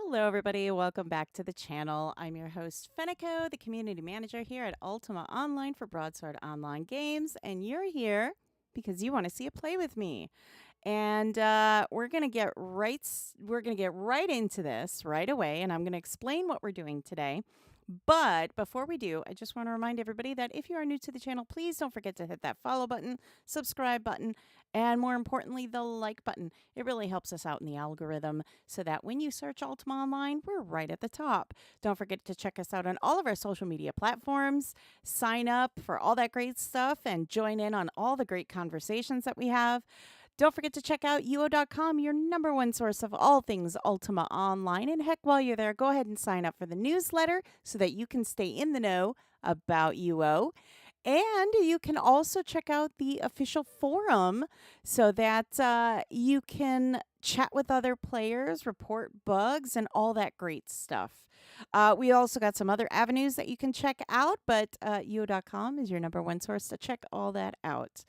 Hello, everybody. Welcome back to the channel. I'm your host, Fenneko, the community manager here at Ultima Online for Broadsword Online Games, and you're here because you want to see a play with me. And we're gonna get right into this right away, and I'm gonna explain what we're doing today. But before we do, I just want to remind everybody that if you are new to the channel, please don't forget to hit that follow button, subscribe button, and more importantly, the like button. It really helps us out in the algorithm so that when you search Ultima Online, we're right at the top. Don't forget to check us out on all of our social media platforms, sign up for all that great stuff, and join in on all the great conversations that we have. Don't forget to check out UO.com, your number one source of all things Ultima Online. And heck, while you're there, go ahead and sign up for the newsletter so that you can stay in the know about UO. And you can also check out the official forum so that you can chat with other players, report bugs, and all that great stuff. We also got some other avenues that you can check out, but UO.com is your number one source to check all that out.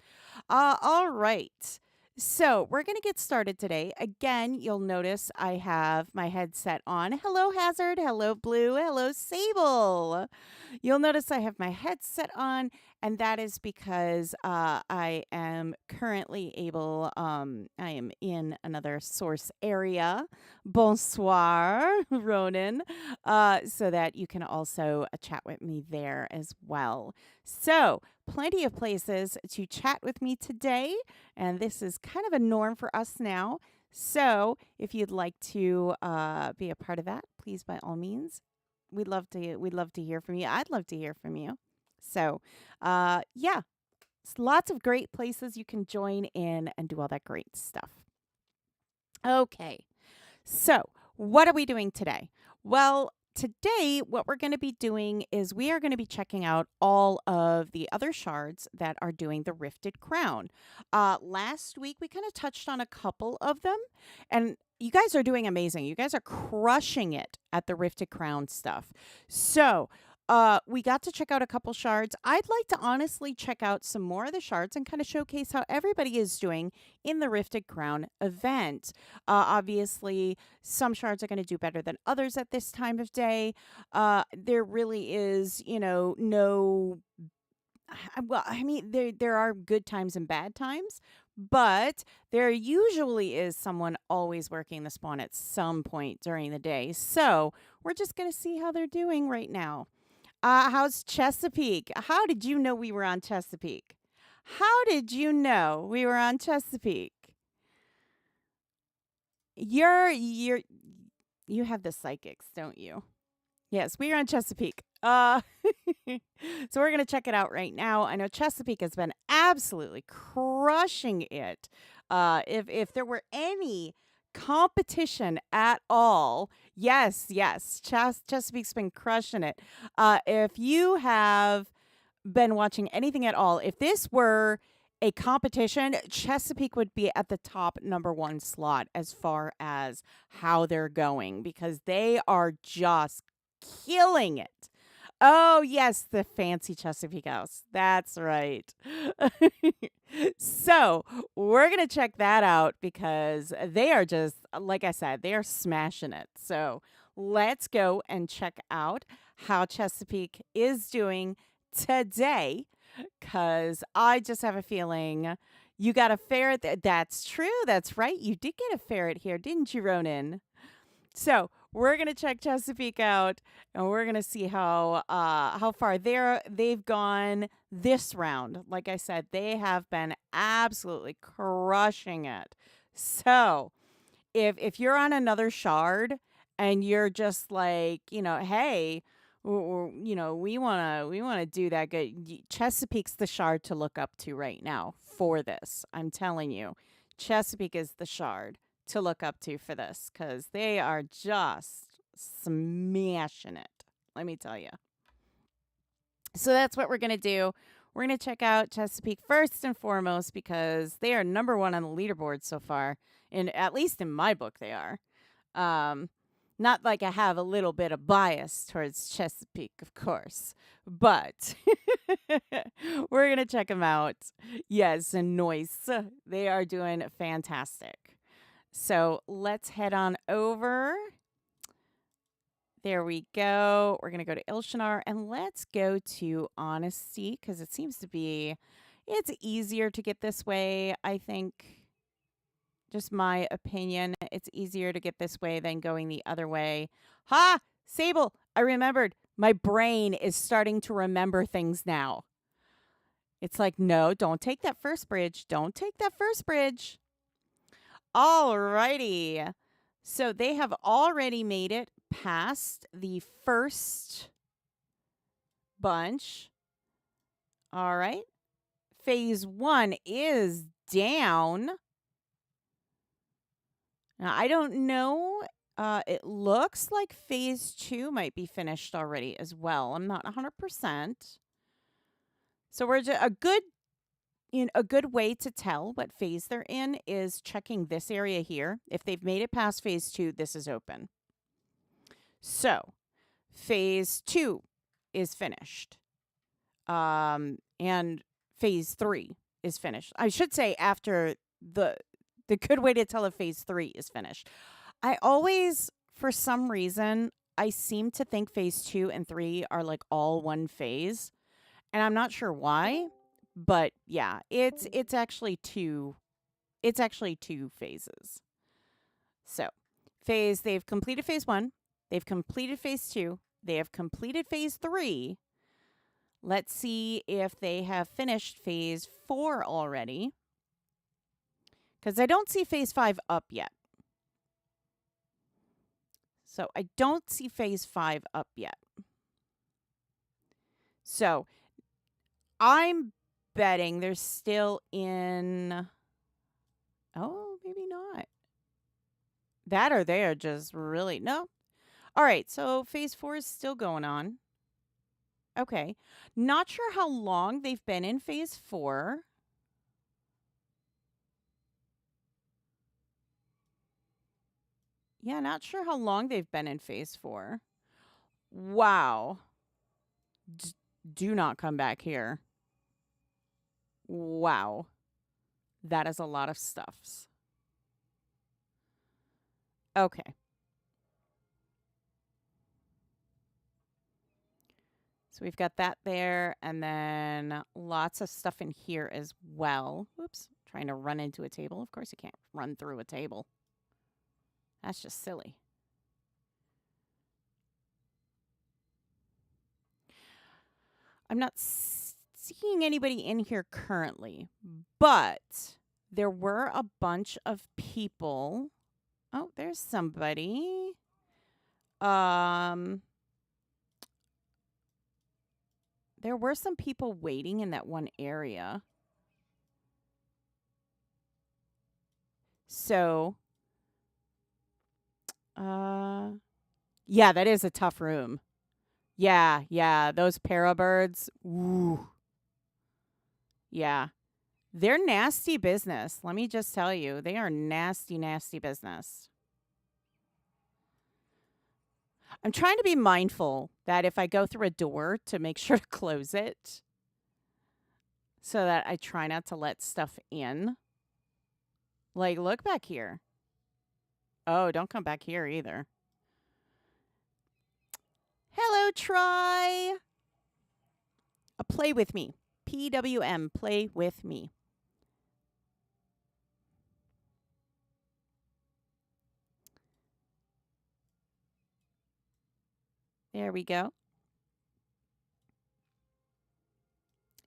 All right. So we're going to get started today. Again, you'll notice I have my headset on. Hello, Hazard. Hello, Blue. Hello, Sable. You'll notice I have my headset on, and that is because I am currently I am in another source area. Bonsoir, Ronan, so that you can also chat with me there as well. So, plenty of places to chat with me today, and this is kind of a norm for us now. So, if you'd like to be a part of that, please, by all means, we'd love to hear from you. I'd love to hear from you. So, yeah, lots of great places you can join in and do all that great stuff. Okay, so what are we doing today? Well, today, what we're going to be doing is we are going to be checking out all of the other shards that are doing the Rifted Crown. Last week, we kind of touched on a couple of them, and you guys are doing amazing. You guys are crushing it at the Rifted Crown stuff. So, we got to check out a couple shards. I'd like to honestly check out some more of the shards and kind of showcase how everybody is doing in the Rifted Crown event. Obviously, some shards are going to do better than others at this time of day. There really is, no. Well, I mean, there are good times and bad times, but there usually is someone always working the spawn at some point during the day. So we're just going to see how they're doing right now. How's Chesapeake? How did you know we were on Chesapeake? How did you know we were on Chesapeake? You have the psychics, don't you? Yes, we are on Chesapeake. So we're going to check it out right now. I know Chesapeake has been absolutely crushing it. If there were any competition at all, yes, Chesapeake's been crushing it. If you have been watching anything at all, if this were a competition, Chesapeake would be at the top number one slot as far as how they're going, because they are just killing it. Oh, yes, the fancy Chesapeake house. That's right. So we're going to check that out because they are just, like I said, they are smashing it. So let's go and check out how Chesapeake is doing today, because I just have a feeling you got a ferret. That's true. That's right. You did get a ferret here, didn't you, Ronan? So we're gonna check Chesapeake out, and we're gonna see how far they've gone this round. Like I said, they have been absolutely crushing it. So if you're on another shard and you're just like, hey, we wanna do that good, Chesapeake's the shard to look up to right now for this. I'm telling you, Chesapeake is the shard to look up to for this, because they are just smashing it, let me tell you. So that's what we're going to do. We're going to check out Chesapeake first and foremost because they are number one on the leaderboard so far, at least in my book they are. Not like I have a little bit of bias towards Chesapeake, of course, but we're going to check them out. Yes, and nice. They are doing fantastic. So let's head on over There we go. We're going to go to Ilshanar and let's go to Honesty because it seems to be, it's easier to get this way. I think, just my opinion, it's easier to get this way than going the other way. Ha! Sable, I remembered. My brain is starting to remember things now. It's like, no, don't take that first bridge. Don't take that first bridge. Alrighty. So they have already made it past the first bunch. All right. Phase 1 is down. Now, I don't know. It looks like phase 2 might be finished already as well. I'm not 100%. So we're just a good way to tell what phase they're in is checking this area here. If they've made it past phase 2, this is open. So phase 2 is finished. And phase 3 is finished. I should say after the good way to tell if phase 3 is finished. I always, for some reason, I seem to think phase 2 and 3 are like all one phase. And I'm not sure why, but yeah, it's actually two phases. So, they've completed phase 1, they've completed phase 2, they have completed phase 3. Let's see if they have finished phase 4 already. Because I don't see phase 5 up yet. So I don't see phase 5 up yet. So I'm betting they're still in... Oh, maybe not. That or they are just really... No. All right, so phase 4 is still going on. Okay. Not sure how long they've been in phase 4. Yeah, not sure how long they've been in phase 4. Wow. Do not come back here. Wow. That is a lot of stuffs. Okay. So we've got that there, and then lots of stuff in here as well. Oops, trying to run into a table. Of course you can't run through a table. That's just silly. I'm not seeing anybody in here currently, but there were a bunch of people. Oh, there's somebody. There were some people waiting in that one area. So, yeah, that is a tough room. Yeah, those parabirds. Ooh. Yeah. They're nasty business. Let me just tell you, they are nasty, nasty business. I'm trying to be mindful that if I go through a door to make sure to close it so that I try not to let stuff in. Like, look back here. Oh, don't come back here either. Hello, Try. Play with me. PWM, play with me. There we go.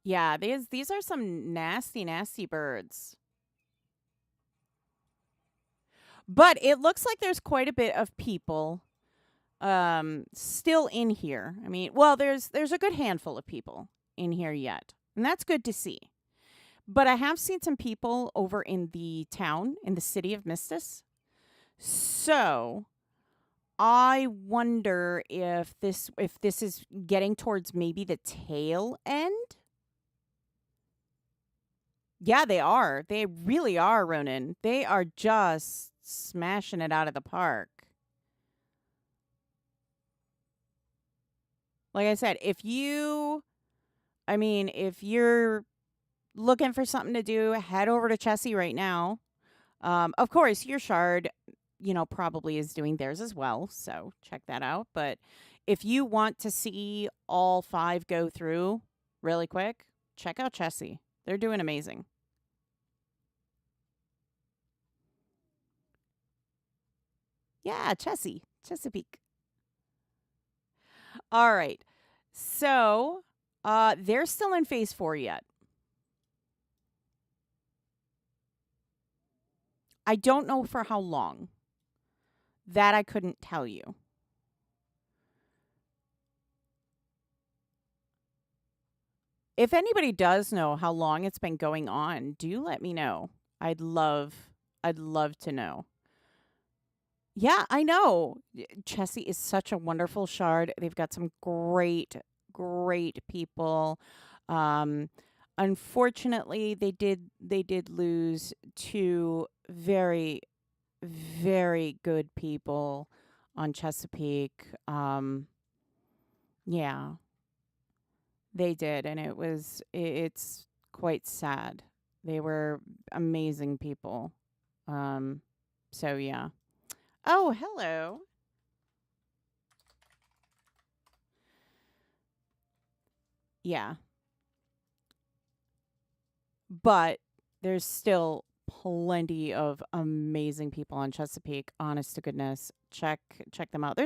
Yeah, these are some nasty, nasty birds. But it looks like there's quite a bit of people still in here. I mean, well, there's a good handful of people in here yet. And that's good to see. But I have seen some people over in the town, in the city of Mistis. So I wonder if this is getting towards maybe the tail end. Yeah, they are. They really are, Ronan. They are just smashing it out of the park. Like I said, if you're looking for something to do, head over to Chessie right now. Of course, your shard, probably is doing theirs as well. So check that out. But if you want to see all 5 go through really quick, check out Chessie. They're doing amazing. Yeah, Chesapeake. All right. So, they're still in phase 4 yet. I don't know for how long. That I couldn't tell you. If anybody does know how long it's been going on, do let me know. I'd love to know. Yeah, I know. Chessie is such a wonderful shard. They've got some great, great people. Um, Unfortunately, they did lose 2 very, very good people on Chesapeake. Yeah, they did, and it's quite sad. They were amazing people. Um, so yeah. Oh, hello. Yeah. But there's still plenty of amazing people on Chesapeake. Honest to goodness, check them out.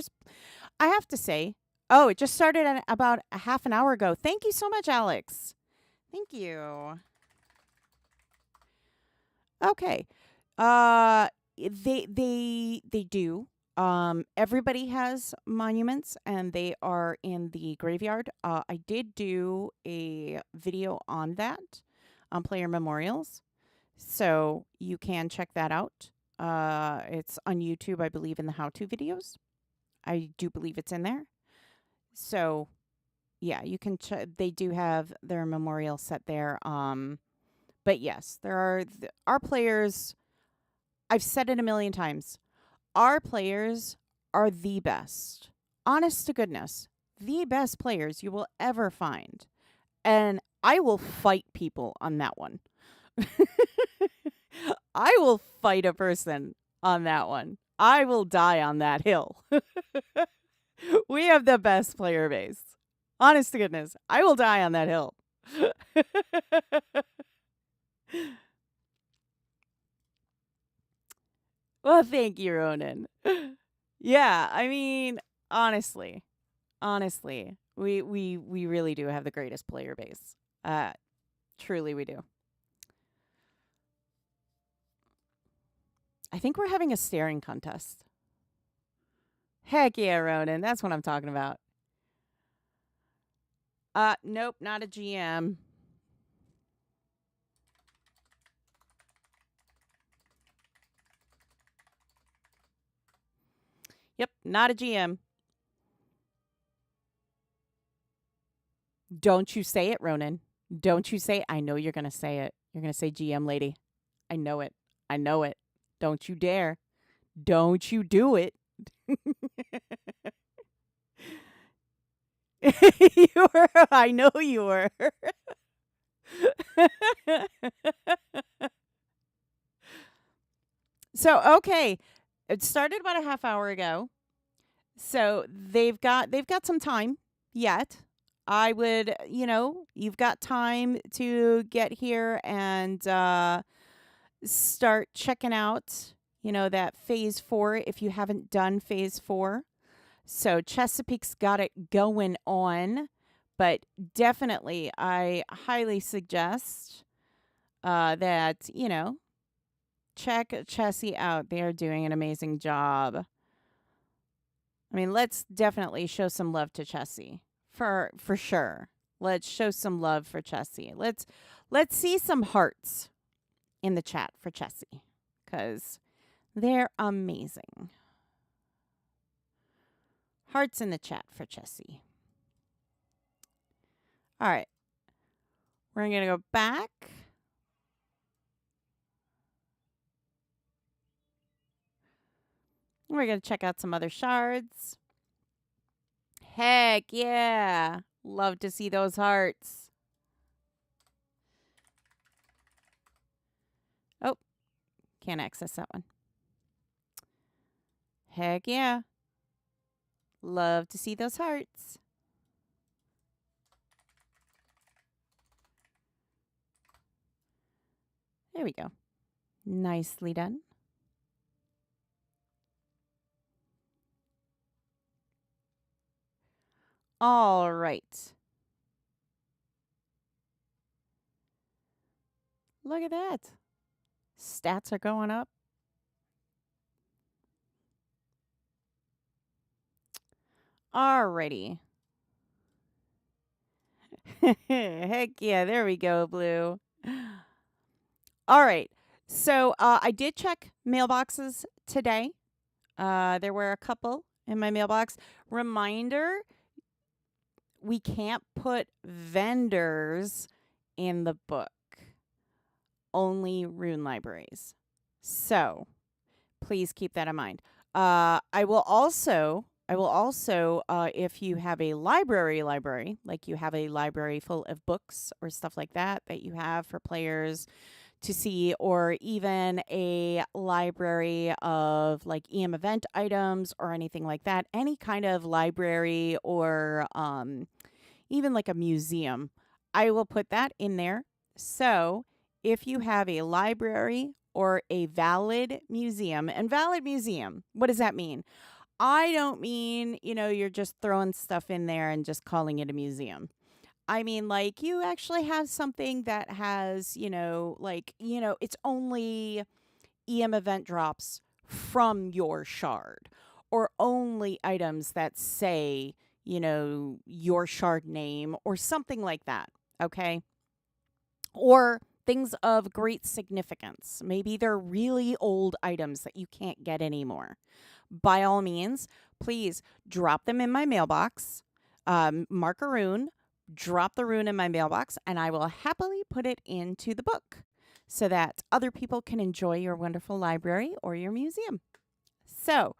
I have to say, oh, it just started about a half an hour ago. Thank you so much, Alex. Thank you. Okay, they do. Everybody has monuments, and they are in the graveyard. I did do a video on that, on player memorials. So you can check that out. It's on YouTube, I believe, in the how-to videos. I do believe it's in there. So, yeah, you can they do have their memorial set there. But yes, there are our players. I've said it a million times. Our players are the best. Honest to goodness, the best players you will ever find. And I will fight people on that one. I will fight a person on that one. I will die on that hill. We have the best player base. Honest to goodness, I will die on that hill. Well, thank you, Ronan. Yeah, I mean, honestly, we really do have the greatest player base. Truly, we do. I think we're having a staring contest. Heck yeah, Ronan. That's what I'm talking about. Nope, not a GM. Yep, not a GM. Don't you say it, Ronan. Don't you say it. I know you're going to say it. You're going to say GM lady. I know it. I know it. Don't you dare. Don't you do it. You were. I know you were. So, okay. It started about a half hour ago. So they've got some time yet. I would, you've got time to get here and start checking out, that phase 4 if you haven't done phase 4. So Chesapeake's got it going on, but definitely I highly suggest that, check Chessie out. They are doing an amazing job. I mean, let's definitely show some love to Chessie for sure. Let's show some love for Chessie. Let's see some hearts in the chat for Chessie, because they're amazing. Hearts in the chat for Chessie. All right. We're going to go back. We're going to check out some other shards. Heck yeah. Love to see those hearts. Oh, can't access that one. Heck yeah. Love to see those hearts. There we go. Nicely done. All right. Look at that. Stats are going up. Alrighty. Heck yeah, there we go, Blue. All right. So I did check mailboxes today. There were a couple in my mailbox. Reminder, we can't put vendors in the book. Only rune libraries. So please keep that in mind. I will also, if you have a library, like you have a library full of books or stuff like that you have for players to see, or even a library of like EM event items or anything like that, any kind of library or even like a museum, I will put that in there. So if you have a library or a valid museum, and valid museum, what does that mean? I don't mean, you're just throwing stuff in there and just calling it a museum. I mean, like, you actually have something that has, it's only EM event drops from your shard, or only items that say, your shard name or something like that. Okay. Or things of great significance. Maybe they're really old items that you can't get anymore. By all means, please drop them in my mailbox. Mark a rune, drop the rune in my mailbox, and I will happily put it into the book so that other people can enjoy your wonderful library or your museum. So,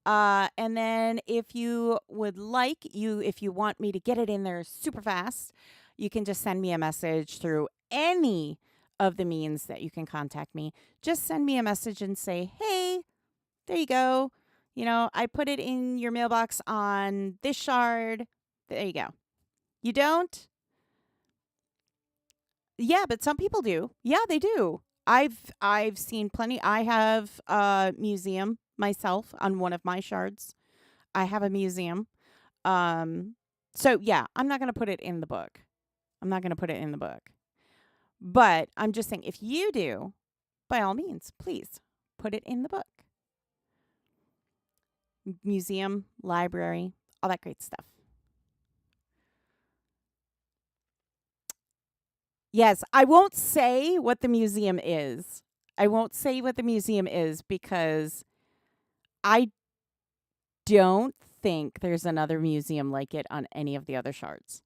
and then if you would like, if you want me to get it in there super fast, you can just send me a message through any of the means that you can contact me. Just send me a message and say, hey, there you go. I put it in your mailbox on this shard. There you go. You don't? Yeah, but some people do. Yeah, they do. I've seen plenty. I have a museum myself on one of my shards. I have a museum. So yeah, I'm not going to put it in the book. I'm not going to put it in the book. But I'm just saying, if you do, by all means, please put it in the book. Museum, library, all that great stuff. Yes, I won't say what the museum is. I won't say what the museum is because I don't think there's another museum like it on any of the other shards.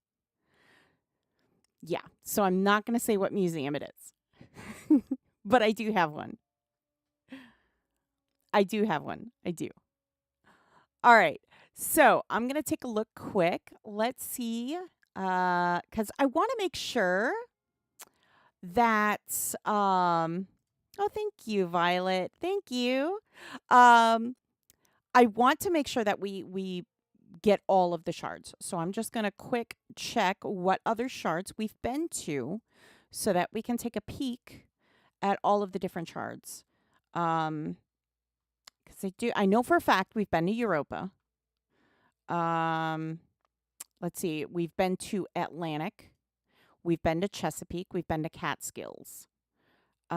Yeah, so I'm not going to say what museum it is. But I do have one. I do. All right. So I'm going to take a look quick. Let's see. Because I want to make sure that oh, thank you, Violet. Thank you. I want to make sure that we get all of the shards. So I'm just going to quick check what other shards we've been to so that we can take a peek at all of the different shards. Because I know for a fact we've been to Europa. Let's see. We've been to Atlantic. We've been to Chesapeake. We've been to Catskills. We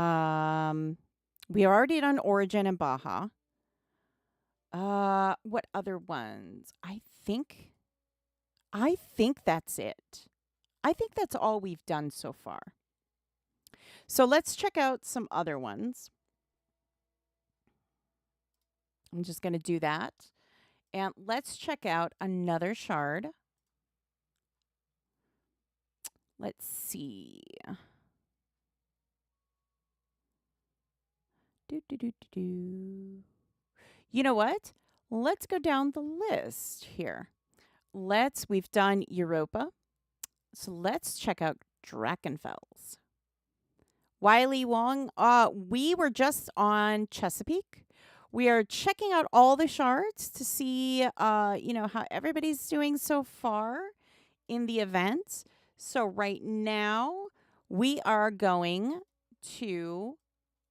already done Origin and Baja. What other ones? I think that's it. I think that's all we've done so far. So let's check out some other ones. I'm just going to do that. And let's check out another shard. Let's see. You know what? Let's go down the list here. We've done Europa. So let's check out Drachenfels. Wiley Wong, we were just on Chesapeake. We are checking out all the shards to see, how everybody's doing so far in the event. So right now, we are going to,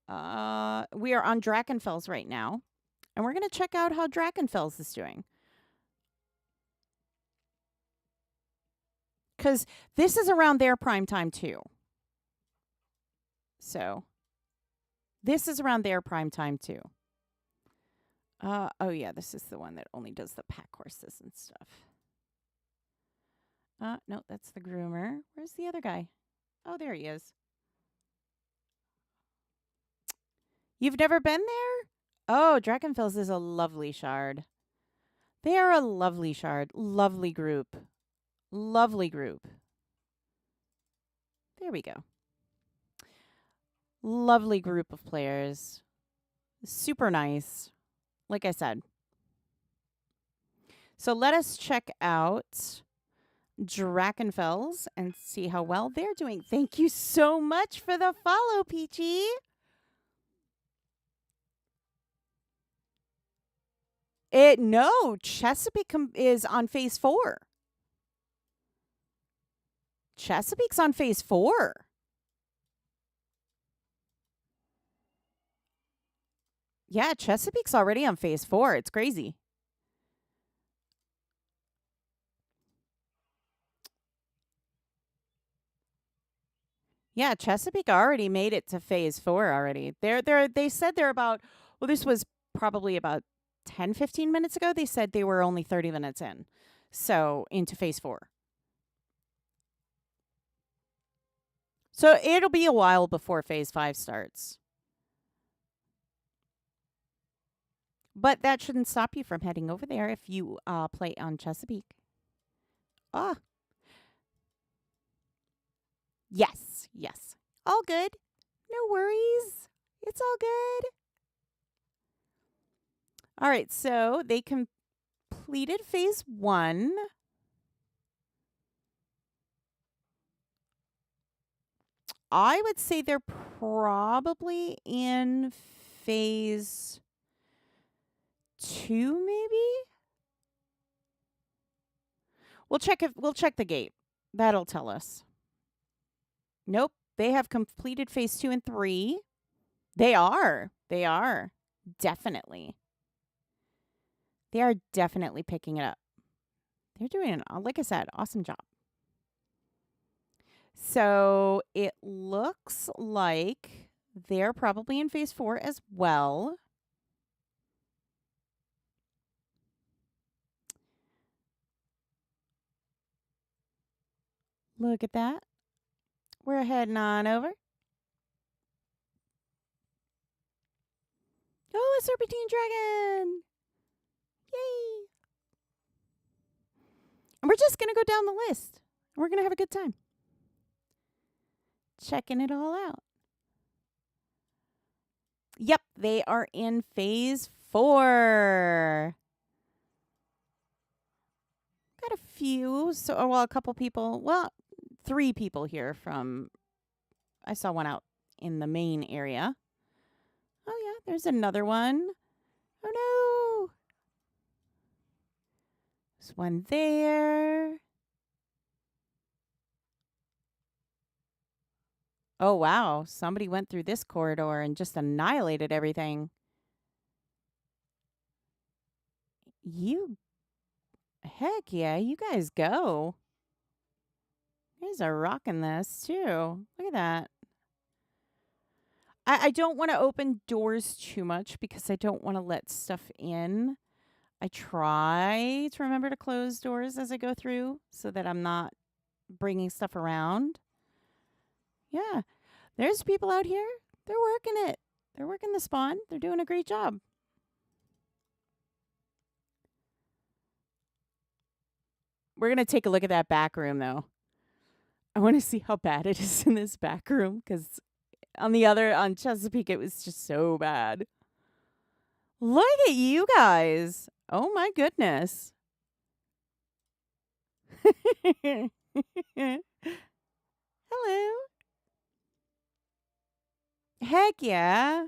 we are on Drakenfels right now. And we're going to check out how Drakenfels is doing. Because this is around their prime time, too. So, this is around their prime time, too. Oh, yeah, this is the one that only does the pack horses and stuff. No, that's the groomer. Where's the other guy? Oh, there he is. You've never been there? Oh, Drakenfels is a lovely shard. They are a lovely shard. Lovely group. Lovely group. There we go. Lovely group of players. Super nice. Like I said. So let us check out Drakenfels and see how well they're doing. Thank you so much for the follow, Peachy. No, Chesapeake is on phase 4. Chesapeake's on phase 4. Yeah, Chesapeake's already on phase 4. It's crazy. Yeah, Chesapeake already made it to phase 4 already. They said they're about, well, this was probably about 10, 15 minutes ago. They said they were only 30 minutes in. So into phase 4. So it'll be a while before phase 5 starts. But that shouldn't stop you from heading over there if you play on Chesapeake. Yes, yes. All good. No worries. It's all good. All right, so they completed phase 1. I would say they're probably in phase 2, maybe. We'll check the gate. That'll tell us. Nope, they have completed phase 2 and 3. They are. Definitely. They are definitely picking it up. They're doing, like I said, awesome job. So it looks like they're probably in phase 4 as well. Look at that. We're heading on over. Oh, a serpentine dragon. Yay. And we're just going to go down the list. We're going to have a good time. Checking it all out. Yep, they are in phase 4. Got a few, a couple people. Well, 3 people here from. I saw one out in the main area. Oh yeah, there's another one. Oh no, there's one there. Oh wow, somebody went through this corridor and just annihilated everything. Heck yeah, you guys go. You guys are rocking this too. Look at that. I don't want to open doors too much because I don't want to let stuff in. I try to remember to close doors as I go through so that I'm not bringing stuff around. Yeah, there's people out here. They're working it. They're working the spawn. They're doing a great job. We're going to take a look at that back room, though. I want to see how bad it is in this back room because on Chesapeake, it was just so bad. Look at you guys. Oh, my goodness. Hello. Heck yeah.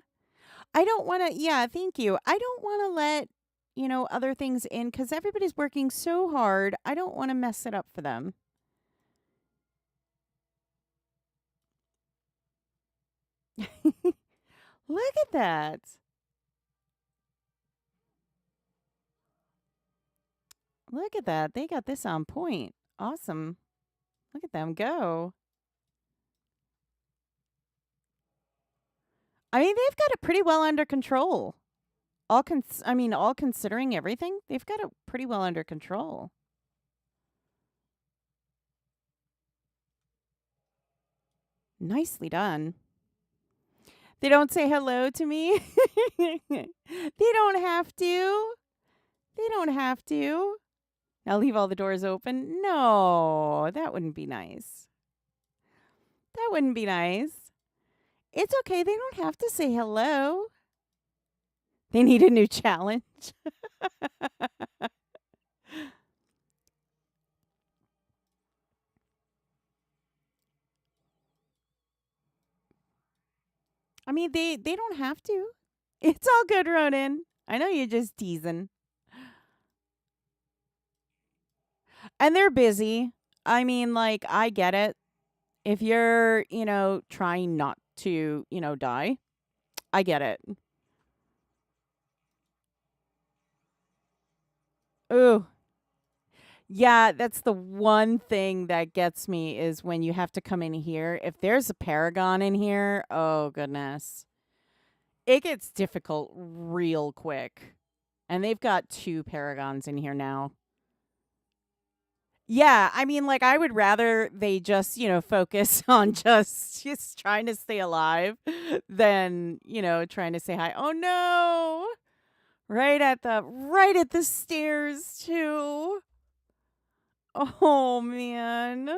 I don't want to, yeah, thank you. I don't want to let, other things in because everybody's working so hard. I don't want to mess it up for them. Look at that. Look at that. They got this on point. Awesome. Look at them go. I mean, they've got it pretty well under control. All considering everything, they've got it pretty well under control. Nicely done. They don't say hello to me. They don't have to. They don't have to. I'll leave all the doors open. No, that wouldn't be nice. That wouldn't be nice. It's okay. They don't have to say hello. They need a new challenge. I mean, they don't have to. It's all good, Ronan. I know you're just teasing. And they're busy. I mean, like, I get it. If you're, trying not to, die, I get it. Ooh. Yeah, that's the one thing that gets me is when you have to come in here. If there's a paragon in here, oh goodness. It gets difficult real quick. And they've got 2 paragons in here now. Yeah, I mean, like, I would rather they just, focus on just trying to stay alive than, trying to say hi. Oh no. Right at the stairs too. Oh man.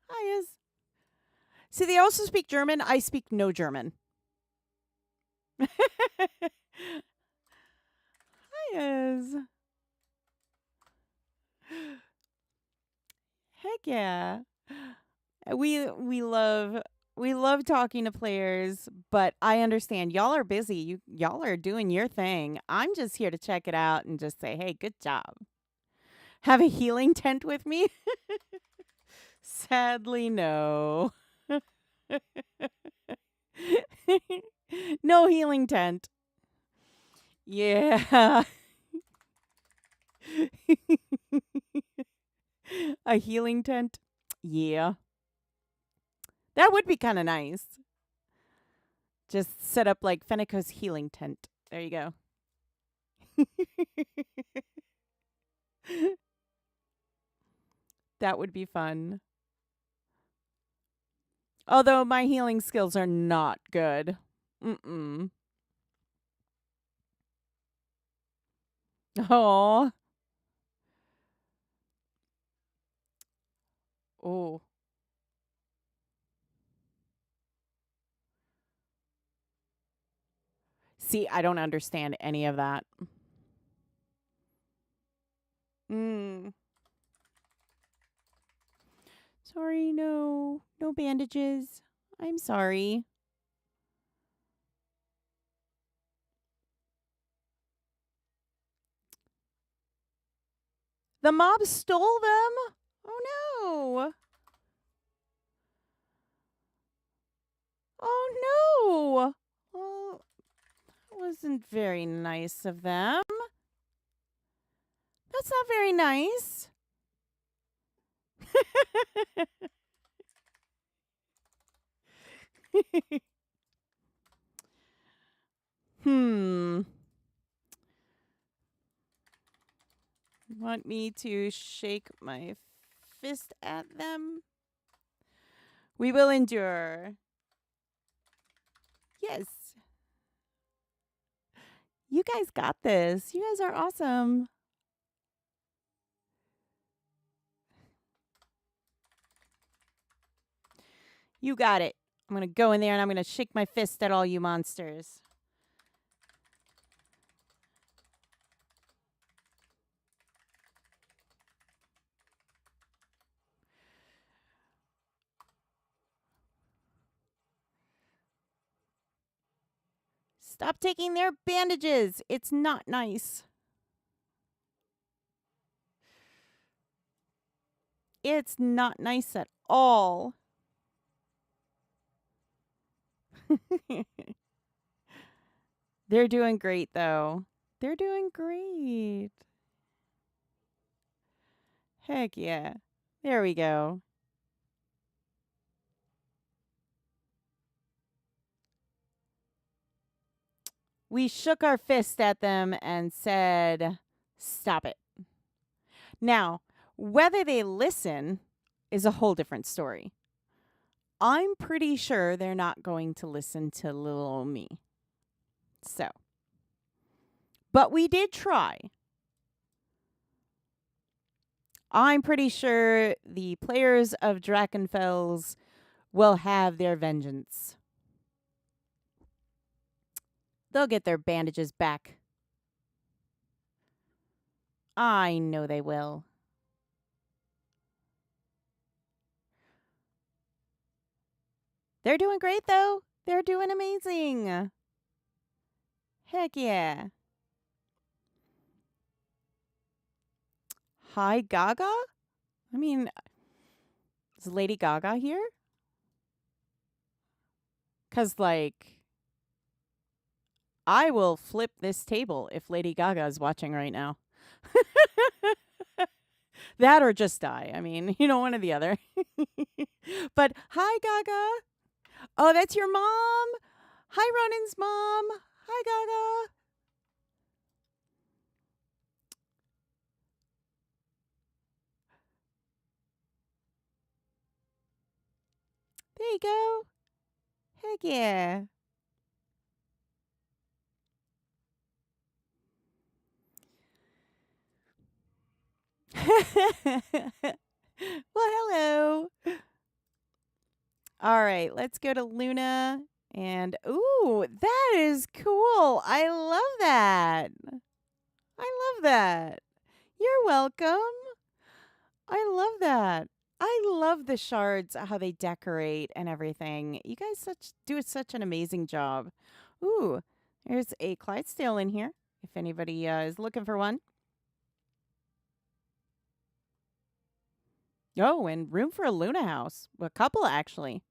Hi, yes. See, they also speak German. I speak no German. Yes. Heck yeah. We love talking to players, but I understand y'all are busy. Y'all are doing your thing. I'm just here to check it out and just say, "Hey, good job." Have a healing tent with me? Sadly, no. No healing tent. Yeah. A healing tent? Yeah. That would be kind of nice. Just set up like Fenneko's healing tent. There you go. That would be fun. Although my healing skills are not good. Mm-mm. Oh. Oh. See, I don't understand any of that. Mm. Sorry, no. No bandages. I'm sorry. The mob stole them? Oh no. Oh no. Well, that wasn't very nice of them. That's not very nice. Hmm. Want me to shake my fist at them? We will endure. Yes. You guys got this. You guys are awesome. You got it. I'm going to go in there and I'm going to shake my fist at all you monsters. Stop taking their bandages. It's not nice. It's not nice at all. They're doing great, though. They're doing great. Heck yeah. There we go. We shook our fist at them and said, stop it. Now, whether they listen is a whole different story. I'm pretty sure they're not going to listen to little old me. So, but we did try. I'm pretty sure the players of Drakenfels will have their vengeance. They'll get their bandages back. I know they will. They're doing great, though. They're doing amazing. Heck yeah. Hi, Gaga? I mean, is Lady Gaga here? Because, like, I will flip this table if Lady Gaga is watching right now. That or just die. I mean, one or the other. But hi, Gaga. Oh, that's your mom. Hi, Ronan's mom. Hi, Gaga. There you go. Heck yeah. Well, hello. All right, let's go to Luna. And, ooh, that is cool. I love that. I love that. You're welcome. I love that. I love the shards, how they decorate and everything. You guys do such an amazing job. Ooh, there's a Clydesdale in here, if anybody is looking for one. Oh, and room for a Luna house. A couple, actually.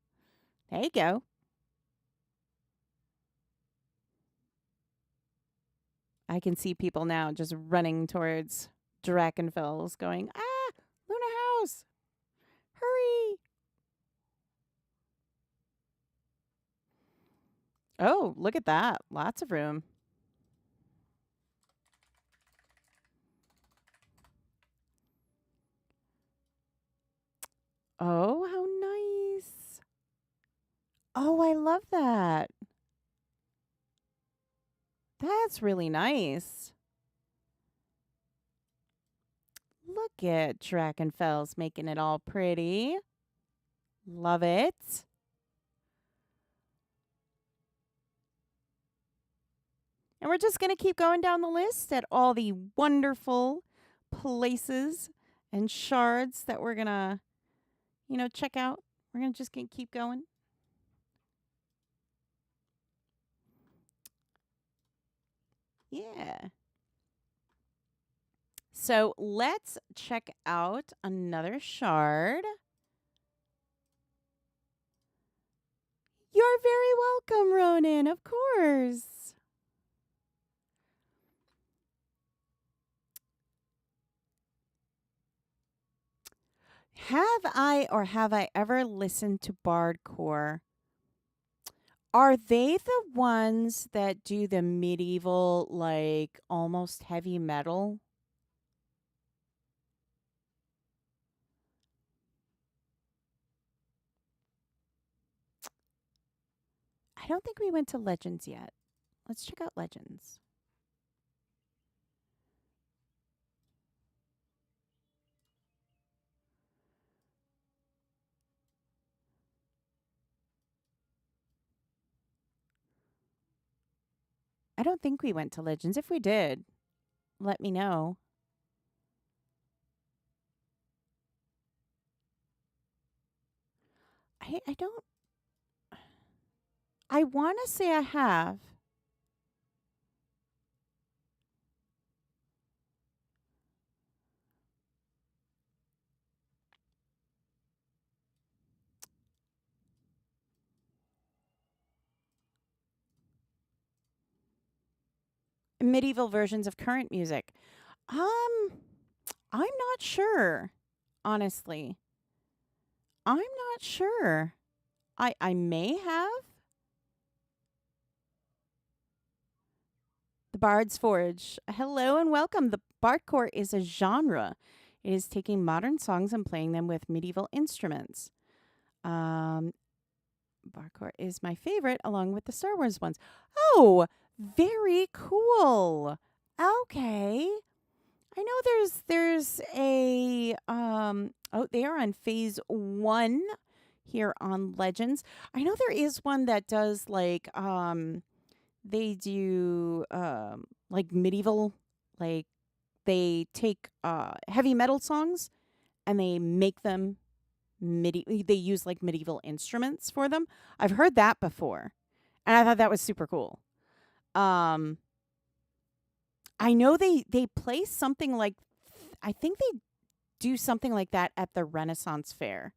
There you go. I can see people now just running towards Drakenfels going, Luna house. Hurry. Oh, look at that. Lots of room. Oh, how nice. Oh, I love that. That's really nice. Look at Drakenfels making it all pretty. Love it. And we're just going to keep going down the list at all the wonderful places and shards that we're going to, check out. We're going to just keep going. Yeah. So let's check out another shard. You're very welcome, Ronan, of course. Have I ever listened to Bardcore? Are they the ones that do the medieval, like, almost heavy metal? I don't think we went to Legends yet. Let's check out Legends. I don't think we went to Legends. If we did, let me know. I don't. I want to say I have. medieval versions of current music. Um, I'm not sure, honestly. I'm not sure. I may have. The Bard's Forge. Hello and welcome. The Bardcore is a genre. It is taking modern songs and playing them with medieval instruments. Um, Bardcore is my favorite, along with the Star Wars ones. Oh, very cool. Okay. I know there's a oh, they are on phase 1 here on Legends. I know there is one that does they do like medieval, like they take heavy metal songs and they make them they use like medieval instruments for them. I've heard that before. And I thought that was super cool. Um I know they play something like I think they do something like that at the Renaissance Fair.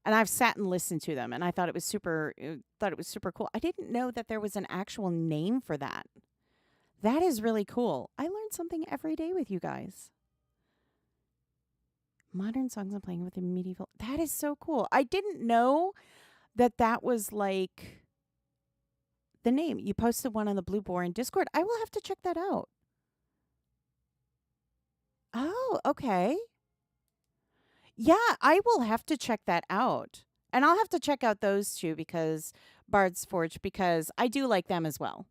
And I've sat and listened to them and I thought it was super cool. I didn't know that there was an actual name for that. That is really cool. I learned something every day with you guys. Modern songs I'm playing with the medieval. That is so cool. I didn't know that was like the name. You posted one on the Blue Boar in Discord. I will have to check that out. Oh, okay. Yeah, I will have to check that out. And I'll have to check out those two because Bard's Forge because I do like them as well.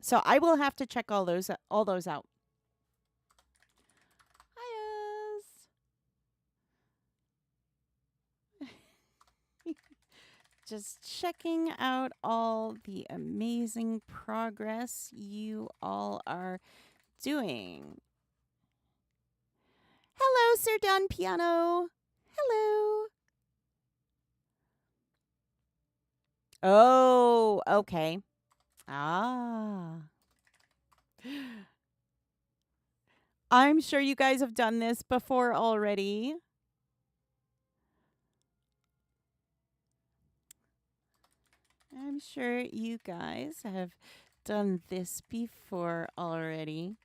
So I will have to check all those out. Hiya. Just checking out all the amazing progress you all are doing. Hello, Sir Don Piano. Hello. Oh, okay. Ah. I'm sure you guys have done this before already. I'm sure you guys have done this before already.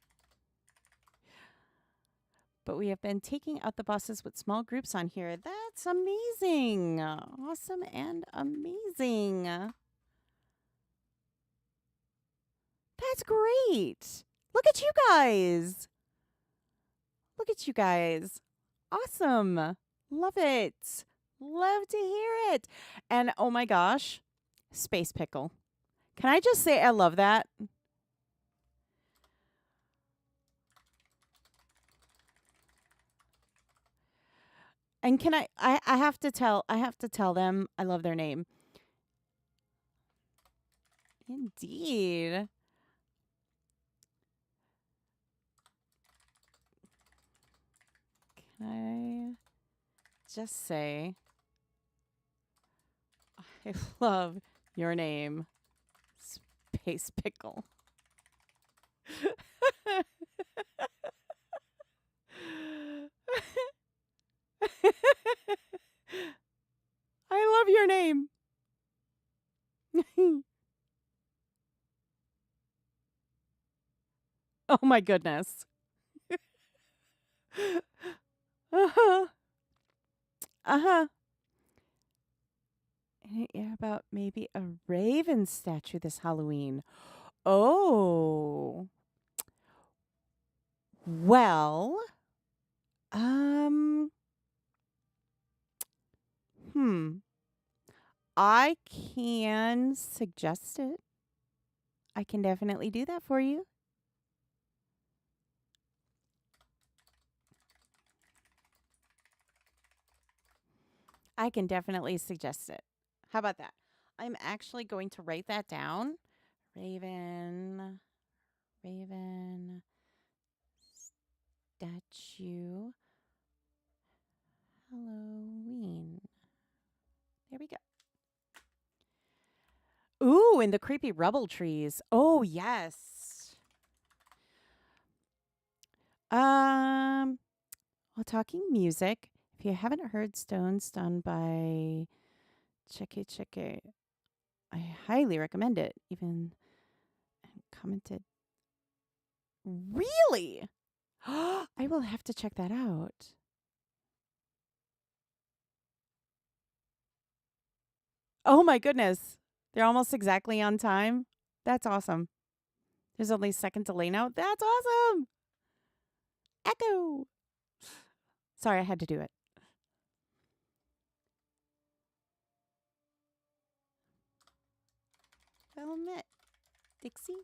But we have been taking out the bosses with small groups on here. That's amazing. Awesome and amazing. That's great. Look at you guys. Look at you guys. Awesome. Love it. Love to hear it. And oh my gosh, Space Pickle. Can I just say I love that? And can I have to tell them I love their name. Indeed. Can I just say I love your name, Space Pickle. I love your name. Oh my goodness. Uh-huh. Uh-huh. Yeah, about maybe a raven statue this Halloween. Oh. Well, um, hmm. I can suggest it. I can definitely do that for you. I can definitely suggest it. How about that? I'm actually going to write that down. Raven statue Halloween. There we go. Ooh, and the creepy rubble trees. Oh, yes. Well, talking music, if you haven't heard Stones done by Check, I highly recommend it. Even commented Really? I will have to check that out. Oh my goodness. They're almost exactly on time. That's awesome. There's only a second delay now. That's awesome. Echo. Sorry, I had to do it. Velvet Dixie.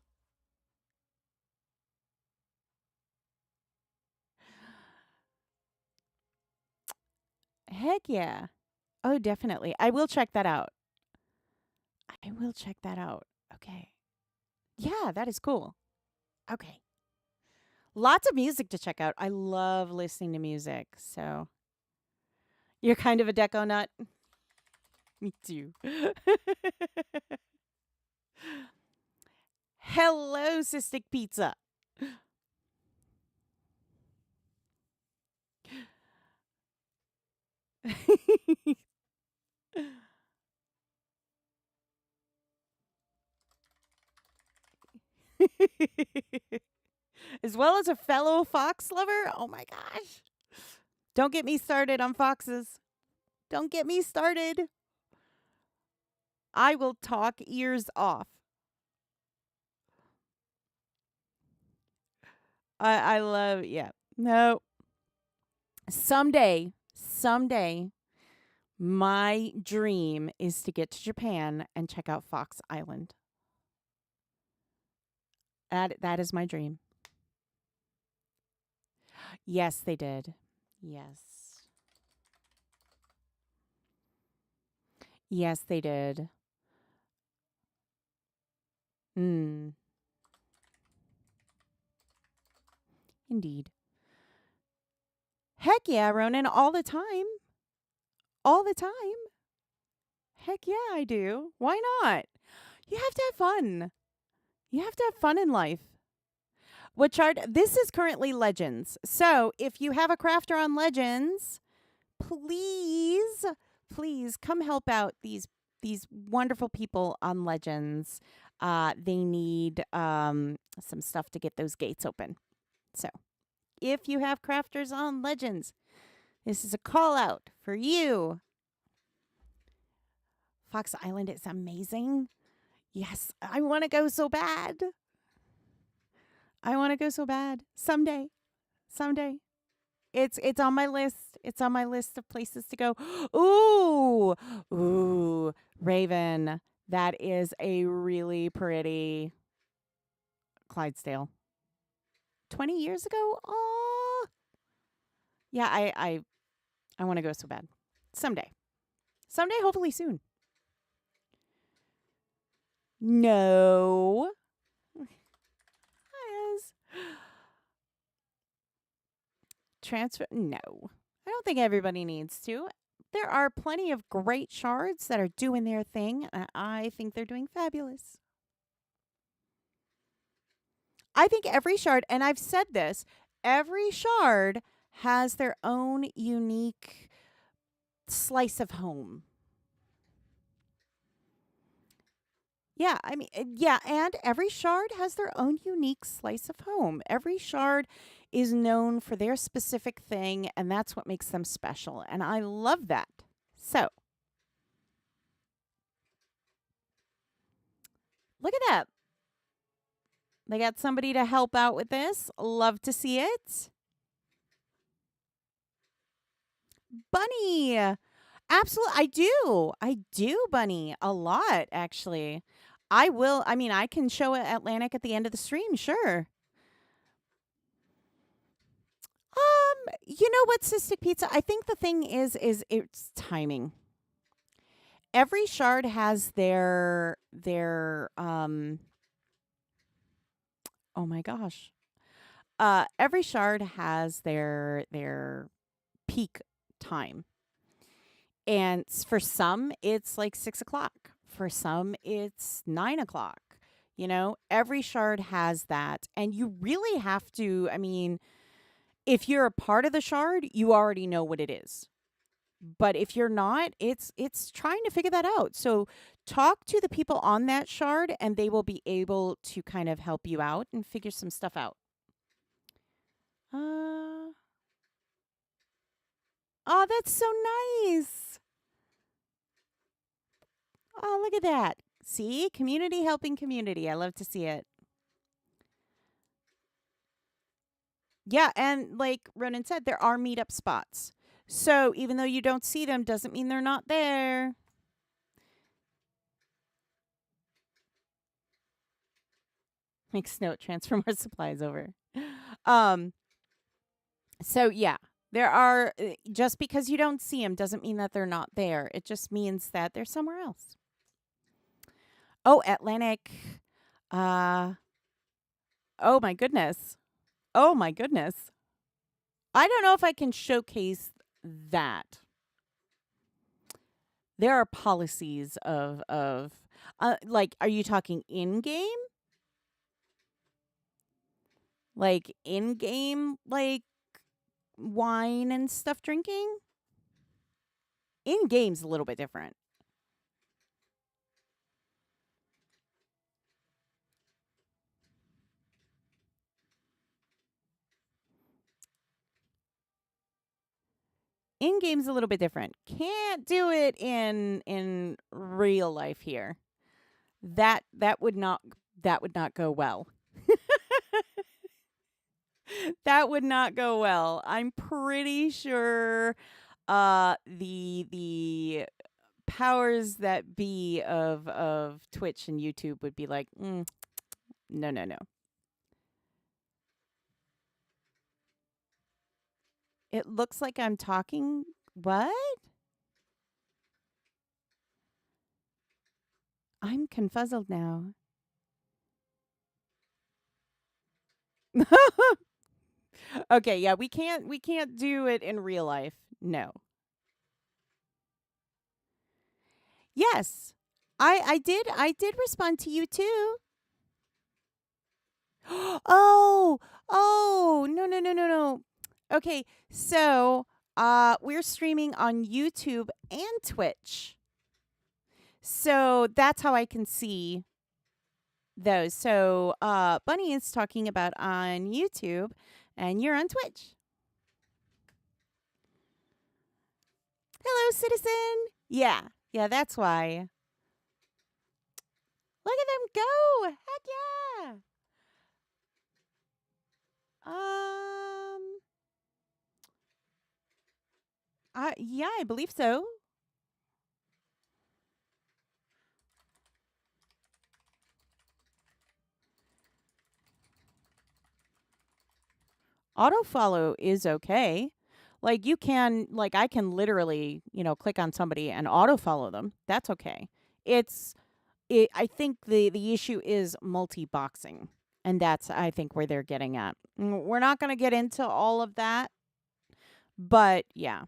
Heck yeah. Oh, definitely. I will check that out. I will check that out. Okay. Yeah, that is cool. Okay. Lots of music to check out. I love listening to music. So you're kind of a deco nut. Me too. Hello, Cystic Pizza. As well as a fellow fox lover. Oh my gosh. Don't get me started on foxes. Don't get me started. I will talk ears off. I love, yeah. No. Someday, my dream is to get to Japan and check out Fox Island. That is my dream. Yes, they did. Yes. Yes, they did. Mm, indeed. Heck yeah, Ronan, all the time. All the time. Heck yeah, I do. Why not? You have to have fun. You have to have fun in life. What chart? This is currently Legends. So if you have a crafter on Legends, please, please come help out these wonderful people on Legends. They need some stuff to get those gates open. So if you have crafters on Legends, this is a call out for you. Fox Island is amazing. Yes, I want to go so bad. I want to go so bad. Someday. Someday. It's on my list. It's on my list of places to go. Ooh. Ooh. Raven. That is a really pretty Clydesdale. 20 years ago? Oh. Yeah, I want to go so bad. Someday. Someday, hopefully soon. No. Yes. Transfer? No. I don't think everybody needs to. There are plenty of great shards that are doing their thing. I think they're doing fabulous. I think every shard, and I've said this, every shard has their own unique slice of home. Yeah, I mean, yeah, and every shard has their own unique slice of home. Every shard is known for their specific thing, and that's what makes them special. And I love that. So, look at that. They got somebody to help out with this. Love to see it. Bunny. Absolutely. I do, Bunny. A lot, actually. I will. I mean, I can show Atlantic at the end of the stream. Sure. You know what, Cystic Pizza? I think the thing is it's timing. Every shard has their oh my gosh. Every shard has their peak time. And for some, it's like 6 o'clock. For some, it's 9 o'clock. You know, every shard has that. And you really have to, I mean, if you're a part of the shard, you already know what it is. But if you're not, it's trying to figure that out. So talk to the people on that shard and they will be able to kind of help you out and figure some stuff out. Uh, oh, that's so nice. Oh, look at that. See? Community helping community. I love to see it. Yeah, and like Ronan said, there are meetup spots. So even though you don't see them, doesn't mean they're not there. Makes note, transfer more supplies over. Um, so yeah, there are, just because you don't see them doesn't mean that they're not there. It just means that they're somewhere else. Oh, Atlantic. Uh, oh my goodness. Oh my goodness. I don't know if I can showcase that. There are policies of like, are you talking in game? Like in game, like wine and stuff drinking? In game's a little bit different. In game's a little bit different. Can't do it in real life here. That would not go well. That would not go well. I'm pretty sure the powers that be of Twitch and YouTube would be like, no, no, no. It looks like I'm talking. What? I'm confuzzled now. Okay, yeah, we can't do it in real life. No. Yes. I did respond to you too. Oh, oh, no, no, no, no, no. Okay, so we're streaming on YouTube and Twitch. So that's how I can see those. So Bunny is talking about on YouTube and you're on Twitch. Hello, citizen. Yeah. Yeah, that's why. Look at them go. Heck yeah. Um yeah, I believe so. Auto follow is okay. Like you can, like I can literally, click on somebody and auto follow them. That's okay. It's I think the issue is multi-boxing. And that's, I think, where they're getting at. We're not going to get into all of that, but yeah.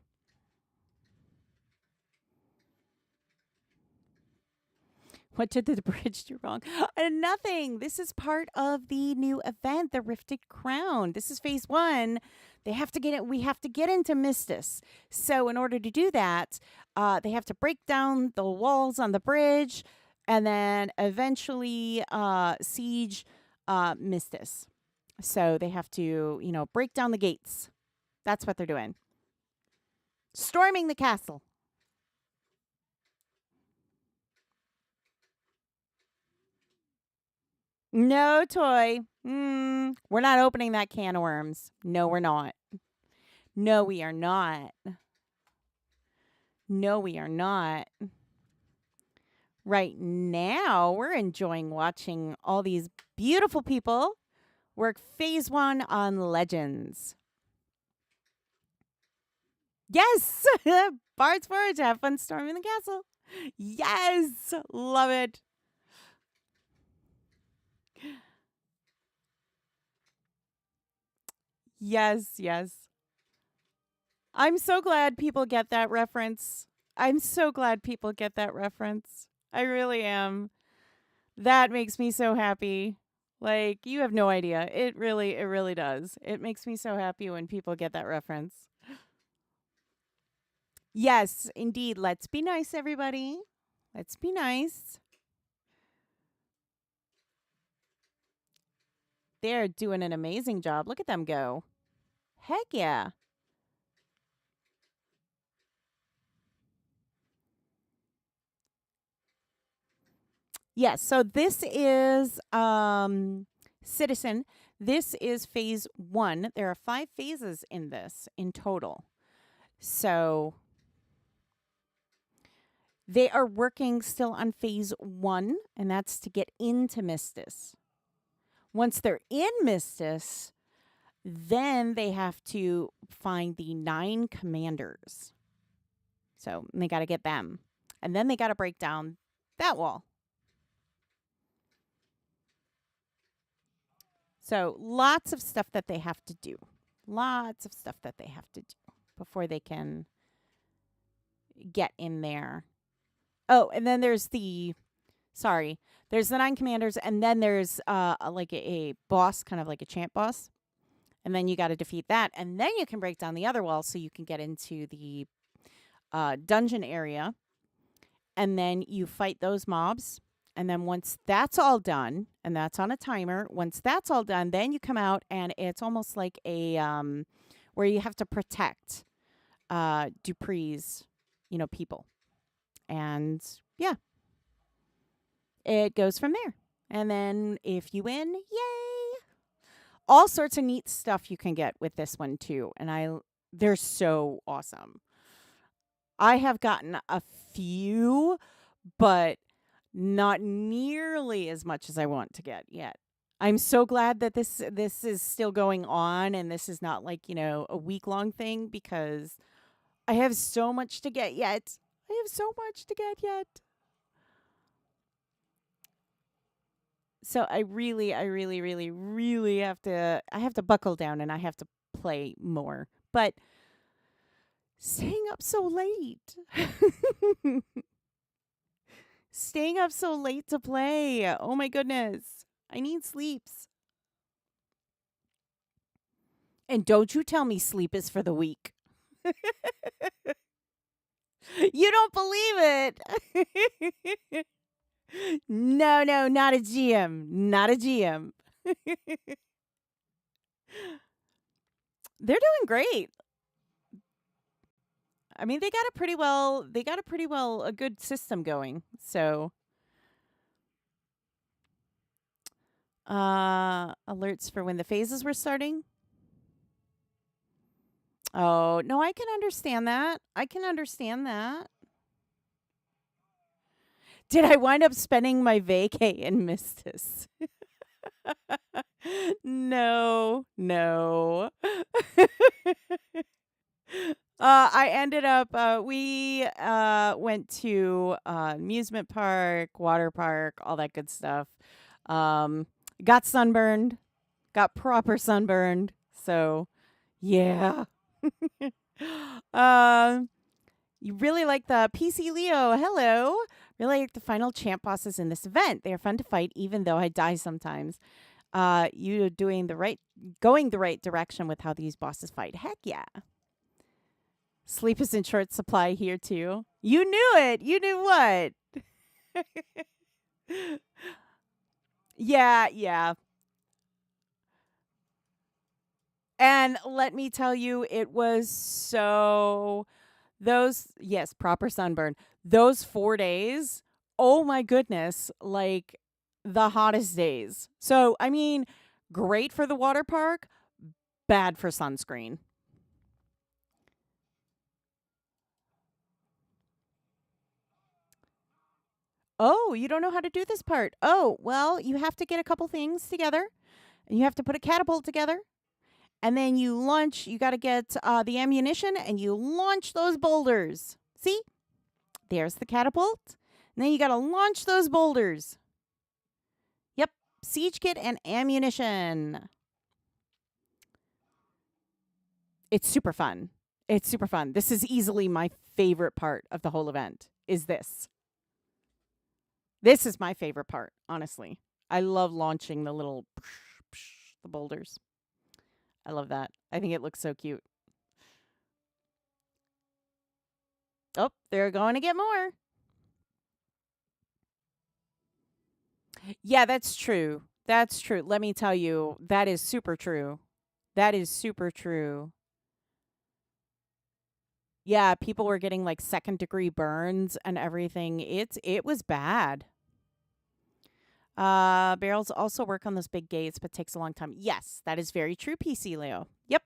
What did the bridge do wrong? Nothing. This is part of the new event, the Rifted Crown. This is phase 1. They have to get it. We have to get into Mistis. So in order to do that, they have to break down the walls on the bridge, and then eventually siege Mistis. So they have to, break down the gates. That's what they're doing. Storming the castle. No toy. We're not opening that can of worms. No, we're not. No, we are not. No, we are not. Right now, we're enjoying watching all these beautiful people work phase 1 on Legends. Yes! Bard's Forge. Have fun storming the castle. Yes! Love it. Yes, yes. I'm so glad people get that reference. I'm so glad people get that reference. I really am. That makes me so happy. Like, you have no idea. It really does. It makes me so happy when people get that reference. Yes, indeed. Let's be nice, everybody. Let's be nice. They're doing an amazing job. Look at them go. Heck yeah. Yes, so this is Citizen. This is phase 1. There are 5 phases in this in total. So they are working still on phase 1, and that's to get into Mistis. Once they're in Mistis, then they have to find the 9 commanders. So they got to get them. And then they got to break down that wall. So lots of stuff that they have to do. Lots of stuff that they have to do before they can get in there. Oh, and then there's there's the 9 commanders, and then there's like a boss, kind of like a champ boss. And then you got to defeat that, and then you can break down the other wall so you can get into the dungeon area. And then you fight those mobs. And then once that's all done, and that's on a timer, once that's all done, then you come out, and it's almost like a where you have to protect Dupree's, people. And yeah, it goes from there. And then if you win, yay! All sorts of neat stuff you can get with this one too. And they're so awesome. I have gotten a few, but not nearly as much as I want to get yet. I'm so glad that this is still going on, and this is not like, a week-long thing, because I have so much to get yet. I have so much to get yet. So I really, really have to buckle down, and I have to play more. But staying up so late. Staying up so late to play. Oh my goodness. I need sleeps. And don't you tell me sleep is for the weak. You don't believe it. No, not a GM. Not a GM. They're doing great. I mean, they got a good system going. So alerts for when the phases were starting. Oh, no, I can understand that. Did I wind up spending my vacay and missed this? No. I ended up, we went to amusement park, water park, all that good stuff. Got sunburned, got proper sunburned. So, yeah. You really like the PC Leo. Hello. Really like the final champ bosses in this event. They are fun to fight, even though I die sometimes. You going the right direction with how these bosses fight. Heck yeah. Sleep is in short supply here too. You knew it. You knew what? Yeah. And let me tell you, it was proper sunburn. Those 4 days, oh my goodness, like the hottest days. So, I mean, great for the water park, bad for sunscreen. Oh, you don't know how to do this part. Oh, well, you have to get a couple things together, and you have to put a catapult together. And then you got to get the ammunition, and you launch those boulders. See? There's the catapult. And then you got to launch those boulders. Yep. Siege kit and ammunition. It's super fun. This is easily my favorite part of the whole event, is this. This is my favorite part, honestly. I love launching the little the boulders. I love that. I think it looks so cute. Oh, they're going to get more. Yeah, that's true. Let me tell you, that is super true. That is super true. Yeah, people were getting like second degree burns and everything. It was bad. Barrels also work on those big gates, but takes a long time. Yes, that is very true, PC Leo. Yep.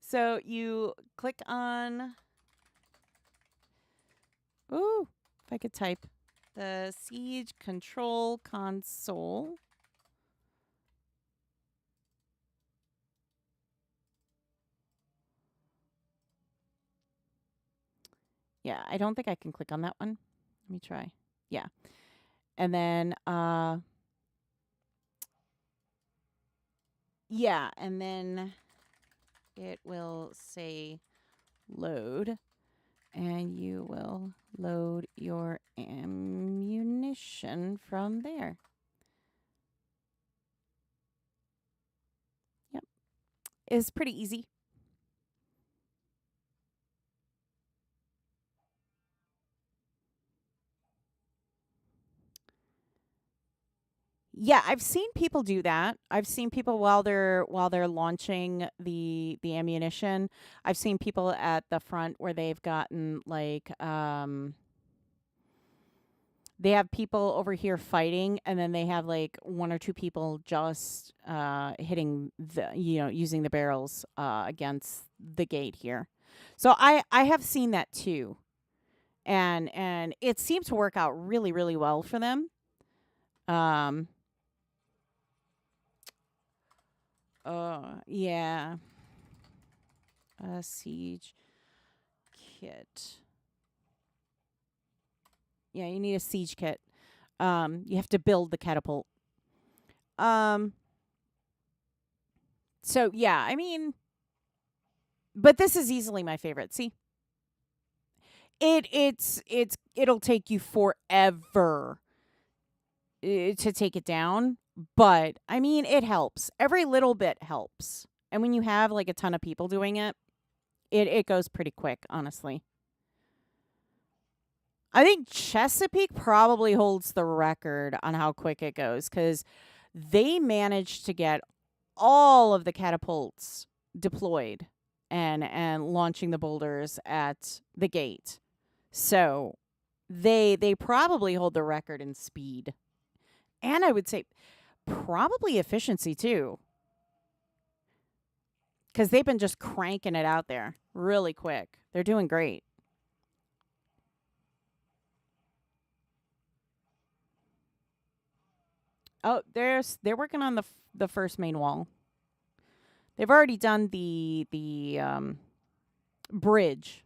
So you click on, ooh, if I could type, the Siege Control Console. Yeah, I don't think I can click on that one. Let me try. Yeah. And then yeah, and then it will say load, and you will load your ammunition from there. Yep. It's pretty easy. Yeah, I've seen people do that. I've seen people while they're launching the ammunition. I've seen people at the front where they've gotten like they have people over here fighting, and then they have like one or two people just hitting the using the barrels against the gate here. So I have seen that too. And it seemed to work out really really well for them. Um yeah. Siege kit. Yeah, you need a siege kit. You have to build the catapult. Um, so yeah, I mean, but this is easily my favorite. See, it'll take you forever to take it down, but I mean, it helps. Every little bit helps, and when you have like a ton of people doing it, it goes pretty quick, honestly. I think Chesapeake probably holds the record on how quick it goes because they managed to get all of the catapults deployed and launching the boulders at the gate. So they probably hold the record in speed. And I would say probably efficiency too. Because they've been just cranking it out there really quick. They're doing great. Oh, they're working on the first main wall. They've already done the bridge.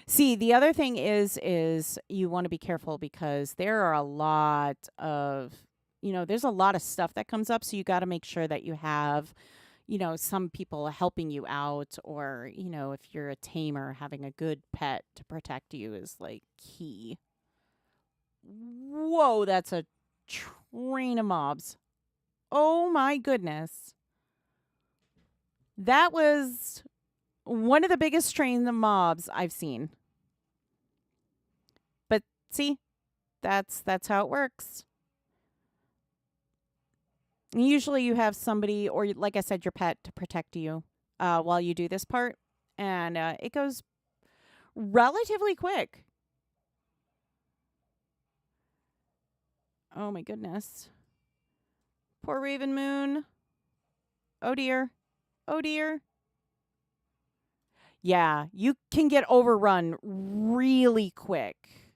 See, the other thing is you want to be careful because there are a lot of there's a lot of stuff that comes up, so you got to make sure that you have some people helping you out, or if you're a tamer, having a good pet to protect you is like key. Whoa, that's a train of mobs. Oh my goodness. That was one of the biggest train of mobs I've seen. But see, that's how it works. Usually you have somebody, or like I said, your pet to protect you while you do this part. And it goes relatively quick. Oh my goodness. Poor Raven Moon. Oh dear. Oh dear. Yeah, you can get overrun really quick.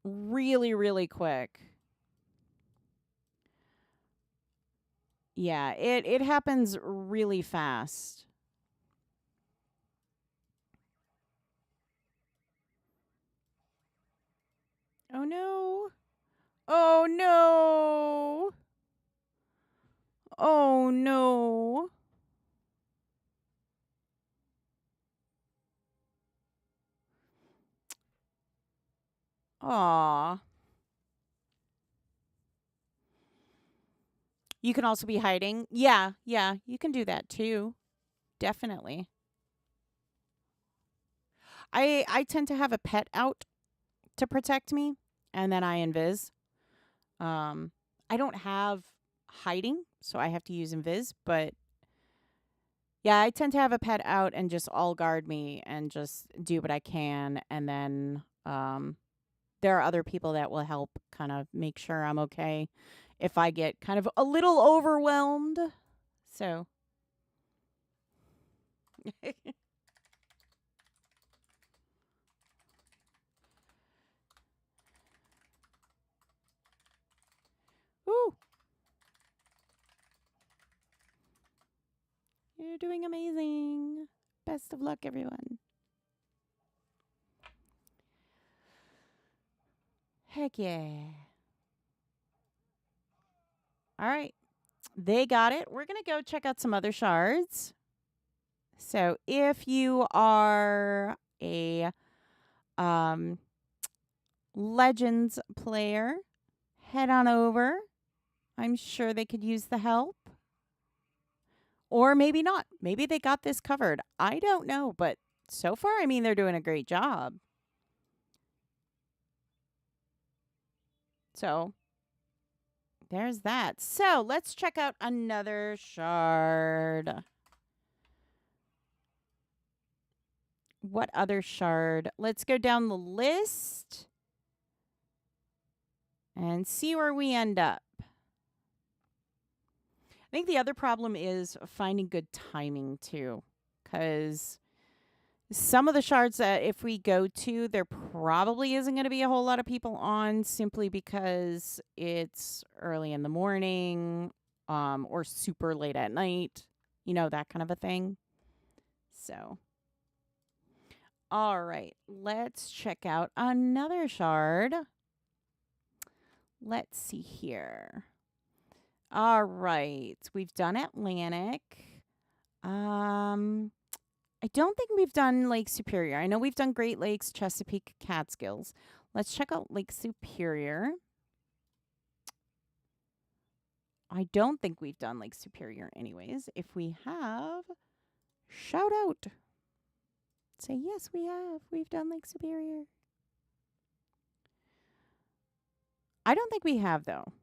Really, really quick. Yeah, it happens really fast. Oh no. Oh no. Oh no. Aw. You can also be hiding. Yeah, yeah, you can do that too. Definitely. I tend to have a pet out to protect me, and then I invis. I don't have hiding, so I have to use invis, but yeah, I tend to have a pet out and just all guard me and just do what I can, and then there are other people that will help kind of make sure I'm okay if I get kind of a little overwhelmed. So Woo, you're doing amazing. Best of luck, everyone. Heck yeah. All right. They got it. We're going to go check out some other shards. So if you are a Legends player, head on over. I'm sure they could use the help. Or maybe not. Maybe they got this covered. I don't know. But so far, I mean, they're doing a great job. So there's that. So let's check out another shard. What other shard? Let's go down the list and see where we end up. I think the other problem is finding good timing too, because some of the shards that if we go to, there probably isn't going to be a whole lot of people on simply because it's early in the morning or super late at night, you know, that kind of a thing. So, all right, let's check out another shard. Let's see here. All right, we've done Atlantic. I don't think we've done Lake Superior. I know we've done Great Lakes, Chesapeake, Catskills. Let's check out Lake Superior. I don't think we've done Lake Superior anyways. If we have, shout out. Say, yes, we have. We've done Lake Superior. I don't think we have, though.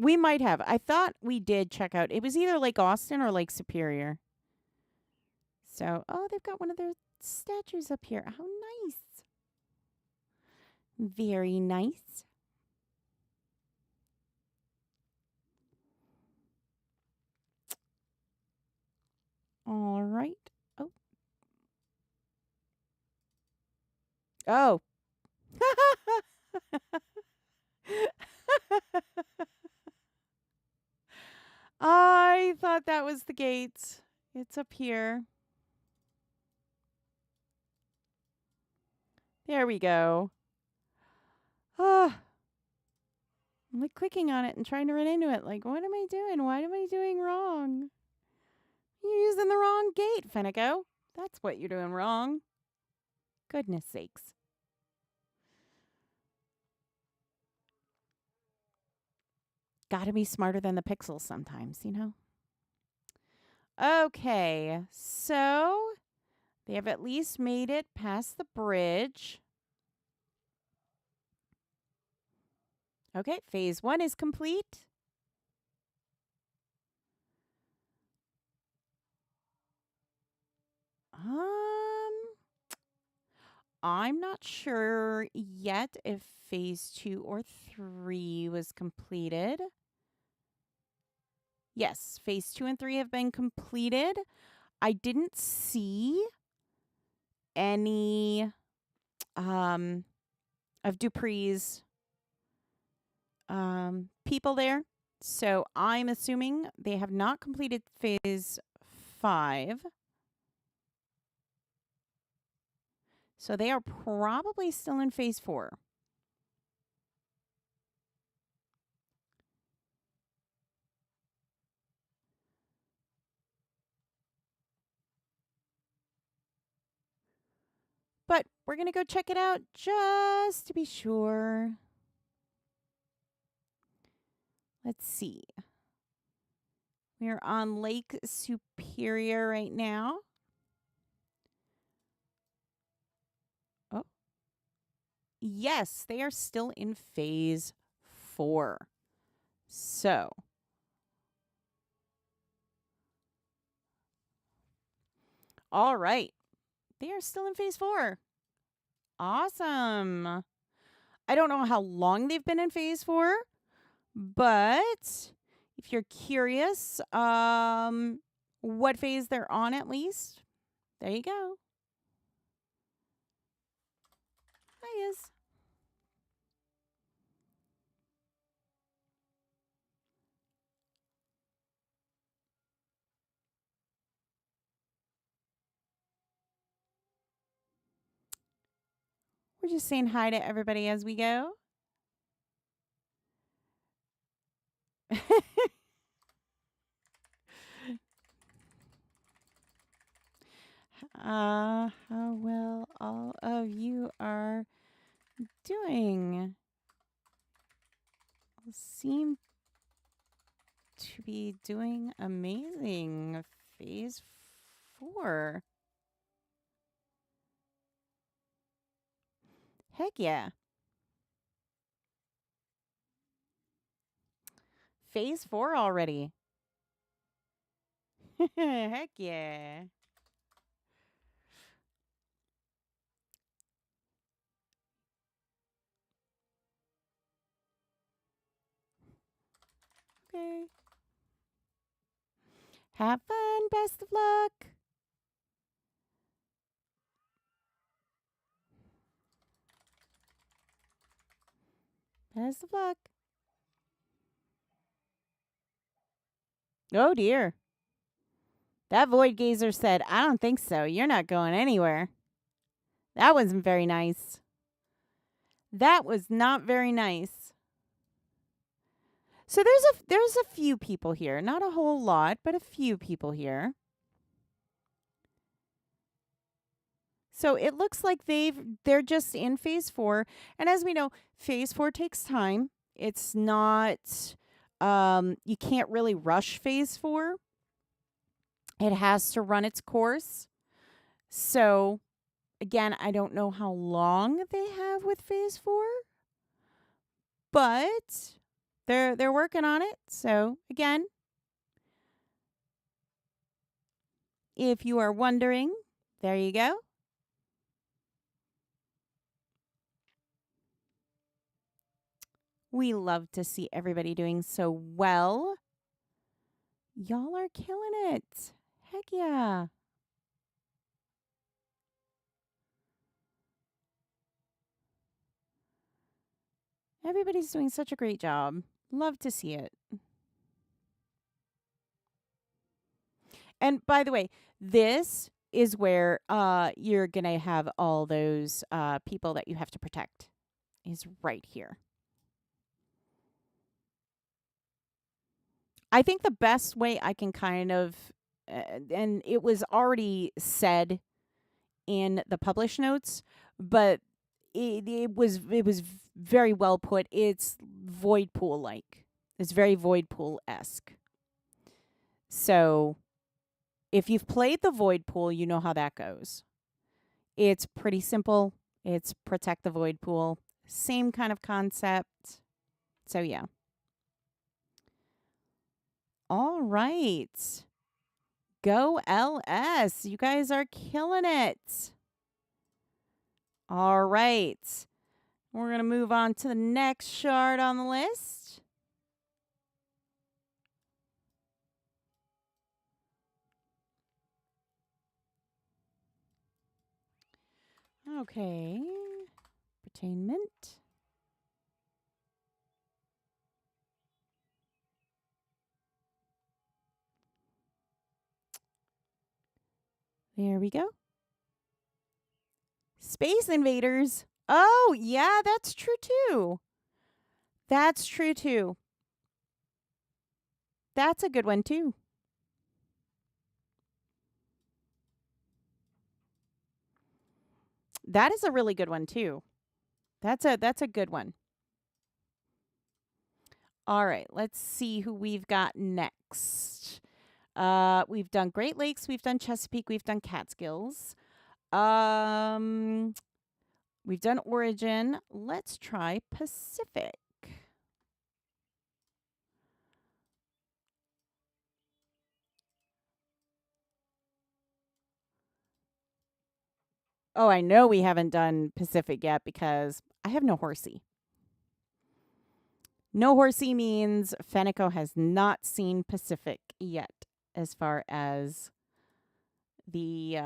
We might have. I thought we did check out. It was either Lake Austin or Lake Superior. So, oh, they've got one of their statues up here. How nice. Very nice. All right. Oh. Oh. I thought that was the gate. It's up here. There we go. Ah. I'm like clicking on it and trying to run into it. Like, what am I doing? What am I doing wrong? You're using the wrong gate, Fenneko. That's what you're doing wrong. Goodness sakes. Gotta be smarter than the pixels sometimes, you know? Okay, so they have at least made it past the bridge. Okay, phase 1 is complete. I'm not sure yet if phase 2 or 3 was completed. Yes, phase 2 and 3 have been completed. I didn't see any of Dupree's people there. So I'm assuming they have not completed phase 5. So they are probably still in phase 4. But we're going to go check it out just to be sure. Let's see. We're on Lake Superior right now. Yes, they are still in phase 4. So, all right. They are still in phase 4. Awesome. I don't know how long they've been in phase 4, but if you're curious, what phase they're on at least, there you go. Hi, Iz. We're just saying hi to everybody as we go. How well all of you are doing. Seem to be doing amazing. Phase 4. Heck yeah. Phase 4 already. Heck yeah. Okay. Have fun. Best of luck. Best of luck. Oh, dear. That Void Gazer said, I don't think so. You're not going anywhere. That wasn't very nice. That was not very nice. So there's a few people here. Not a whole lot, but a few people here. So it looks like they're just in phase 4. And as we know, phase 4 takes time. It's not you can't really rush phase 4. It has to run its course. So again, I don't know how long they have with phase 4, but they're working on it. So again, if you are wondering, there you go. We love to see everybody doing so well. Y'all are killing it. Heck yeah. Everybody's doing such a great job. Love to see it. And by the way, this is where you're going to have all those people that you have to protect is right here. I think the best way I can kind of and it was already said in the published notes, but it was very well put. It's void pool like. It's very void pool esque. So if you've played the void pool, you know how that goes. It's pretty simple. It's protect the void pool. Same kind of concept. So yeah. All right. Go LS. You guys are killing it. All right. We're going to move on to the next shard on the list. Okay. Pertainment. There we go. Space Invaders. Oh, yeah, that's true too. That's true too. That's a good one too. That is a really good one too. That's a good one. All right, let's see who we've got next. We've done Great Lakes, we've done Chesapeake, we've done Catskills. We We've done Origin. Let's try Pacific. Oh, I know we haven't done Pacific yet because I have no horsey. No horsey means Fenneko has not seen Pacific yet as far as the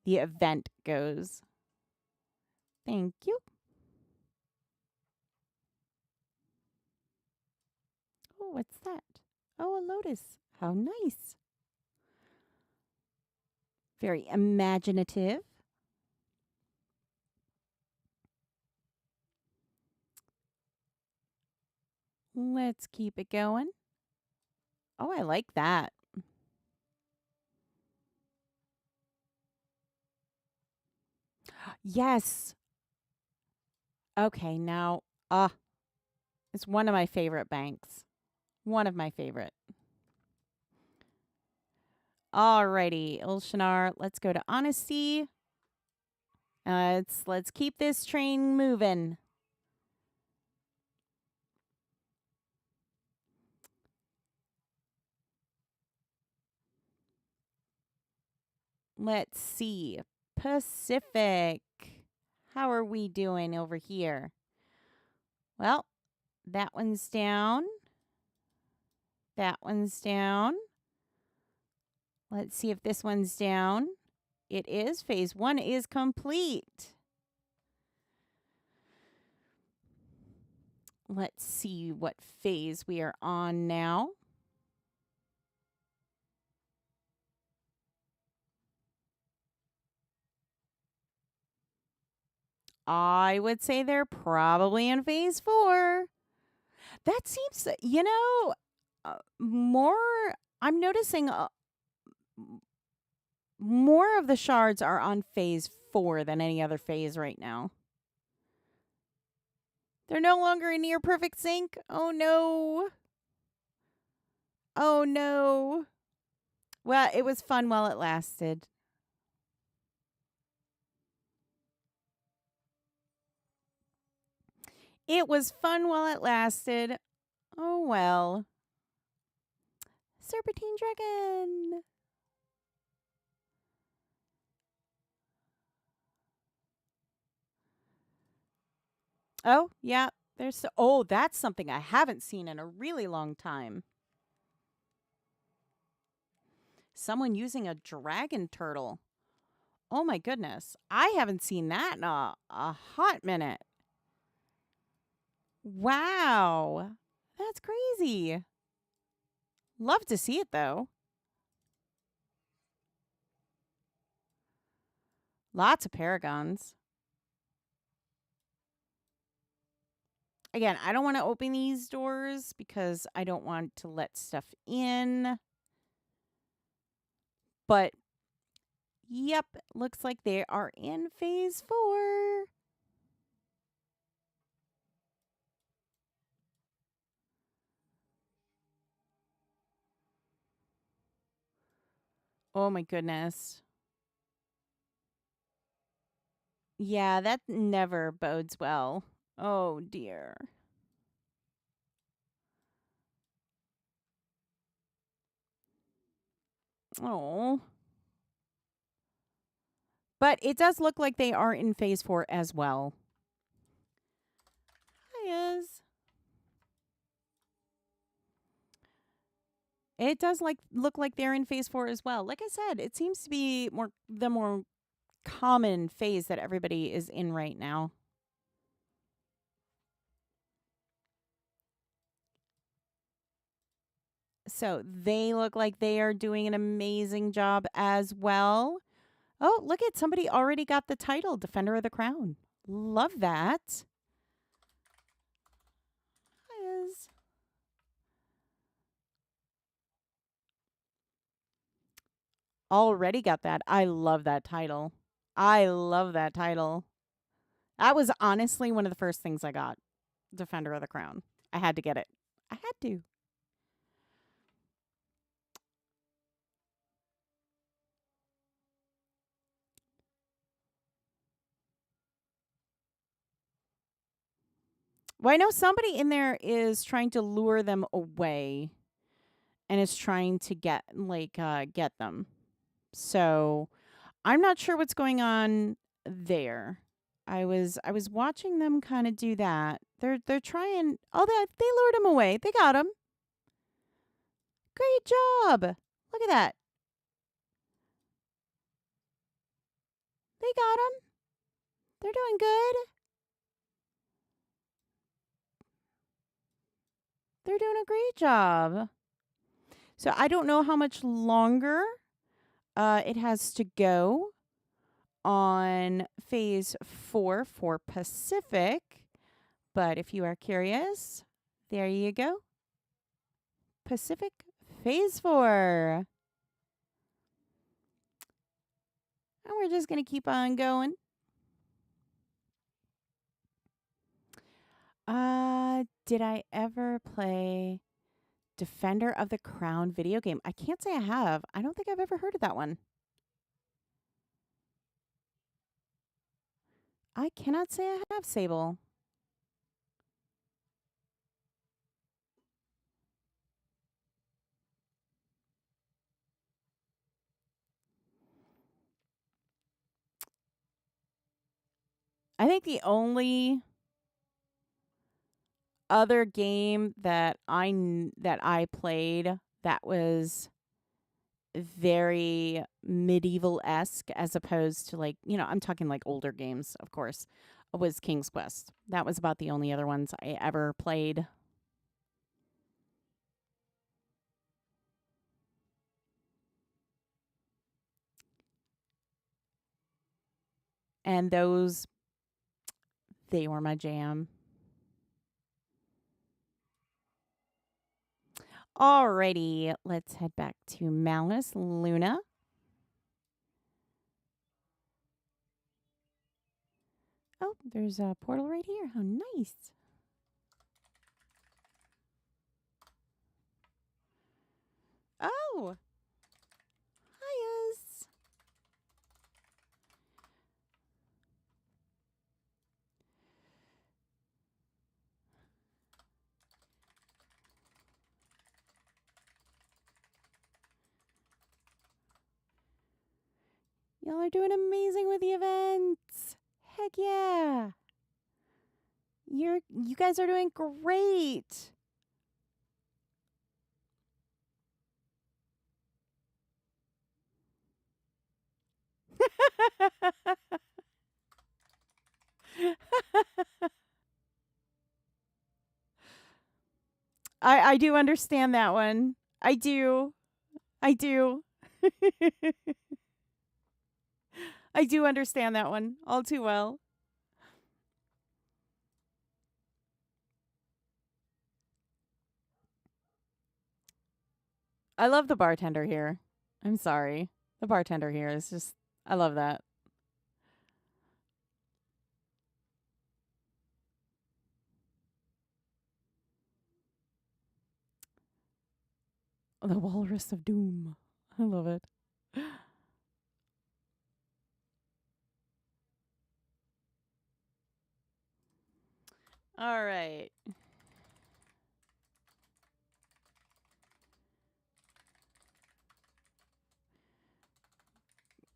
event goes. Thank you. Oh, what's that? Oh, a lotus. How nice. Very imaginative. Let's keep it going. Oh, I like that. Yes. Okay, now, it's one of my favorite banks. One of my favorite. Alrighty, Ulshanar, let's go to Honesty. Let's keep this train moving. Let's see. Pacific. How are we doing over here? Well, that one's down. That one's down. Let's see if this one's down. It is. Phase 1 is complete. Let's see what phase we are on now. I would say they're probably in phase 4. That seems, more, I'm noticing more of the shards are on phase 4 than any other phase right now. They're no longer in near perfect sync. Oh, no. Oh, no. Well, it was fun while it lasted. It was fun while it lasted. Oh, well. Serpentine Dragon. Oh, yeah. Oh, that's something I haven't seen in a really long time. Someone using a dragon turtle. Oh, my goodness. I haven't seen that in a hot minute. Wow. That's crazy. Love to see it, though. Lots of paragons. Again, I don't want to open these doors because I don't want to let stuff in. But, yep, looks like they are in phase 4. Oh, my goodness. Yeah, that never bodes well. Oh, dear. Oh. But it does look like they are in phase 4 as well. Yes. It does look like they're in phase 4 as well. Like I said, it seems to be the more common phase that everybody is in right now. So they look like they are doing an amazing job as well. Oh, look at somebody already got the title, Defender of the Crown. Love that. Yes. Already got that. I love that title. I love that title. That was honestly one of the first things I got. Defender of the Crown. I had to get it. I had to. Well, I know somebody in there is trying to lure them away and is trying to get them. So I'm not sure what's going on there. I was watching them kind of do that. They're trying. Oh, they lured him away. They got him. Great job. Look at that. They got him. They're doing good. They're doing a great job. So I don't know how much longer it has to go on phase 4 for Pacific. But if you are curious, there you go. Pacific phase 4. And we're just going to keep on going. Did I ever play Defender of the Crown video game? I can't say I have. I don't think I've ever heard of that one. I cannot say I have, Sable. I think the only other game that I played that was very medieval-esque as opposed to I'm talking like older games, of course, was King's Quest. That was about the only other ones I ever played. And those, they were my jam. Alrighty, let's head back to Malice Luna. Oh, there's a portal right here. How nice. Oh, hiya. Y'all are doing amazing with the events. Heck yeah. You guys are doing great. I do understand that one. I do. I do. I do understand that one all too well. I love the bartender here. I'm sorry. The bartender here is just, I love that. The Walrus of Doom. I love it. All right.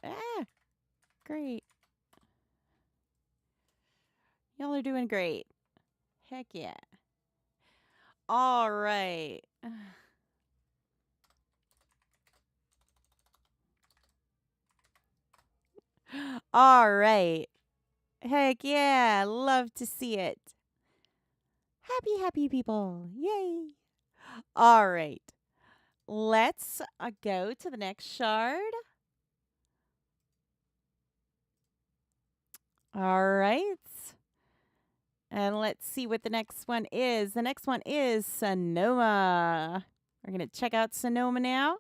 Ah, great. Y'all are doing great. Heck yeah. All right. All right. Heck yeah. Love to see it. Happy, happy people. Yay. All right. Let's go to the next shard. All right. And let's see what the next one is. The next one is Sonoma. We're going to check out Sonoma now.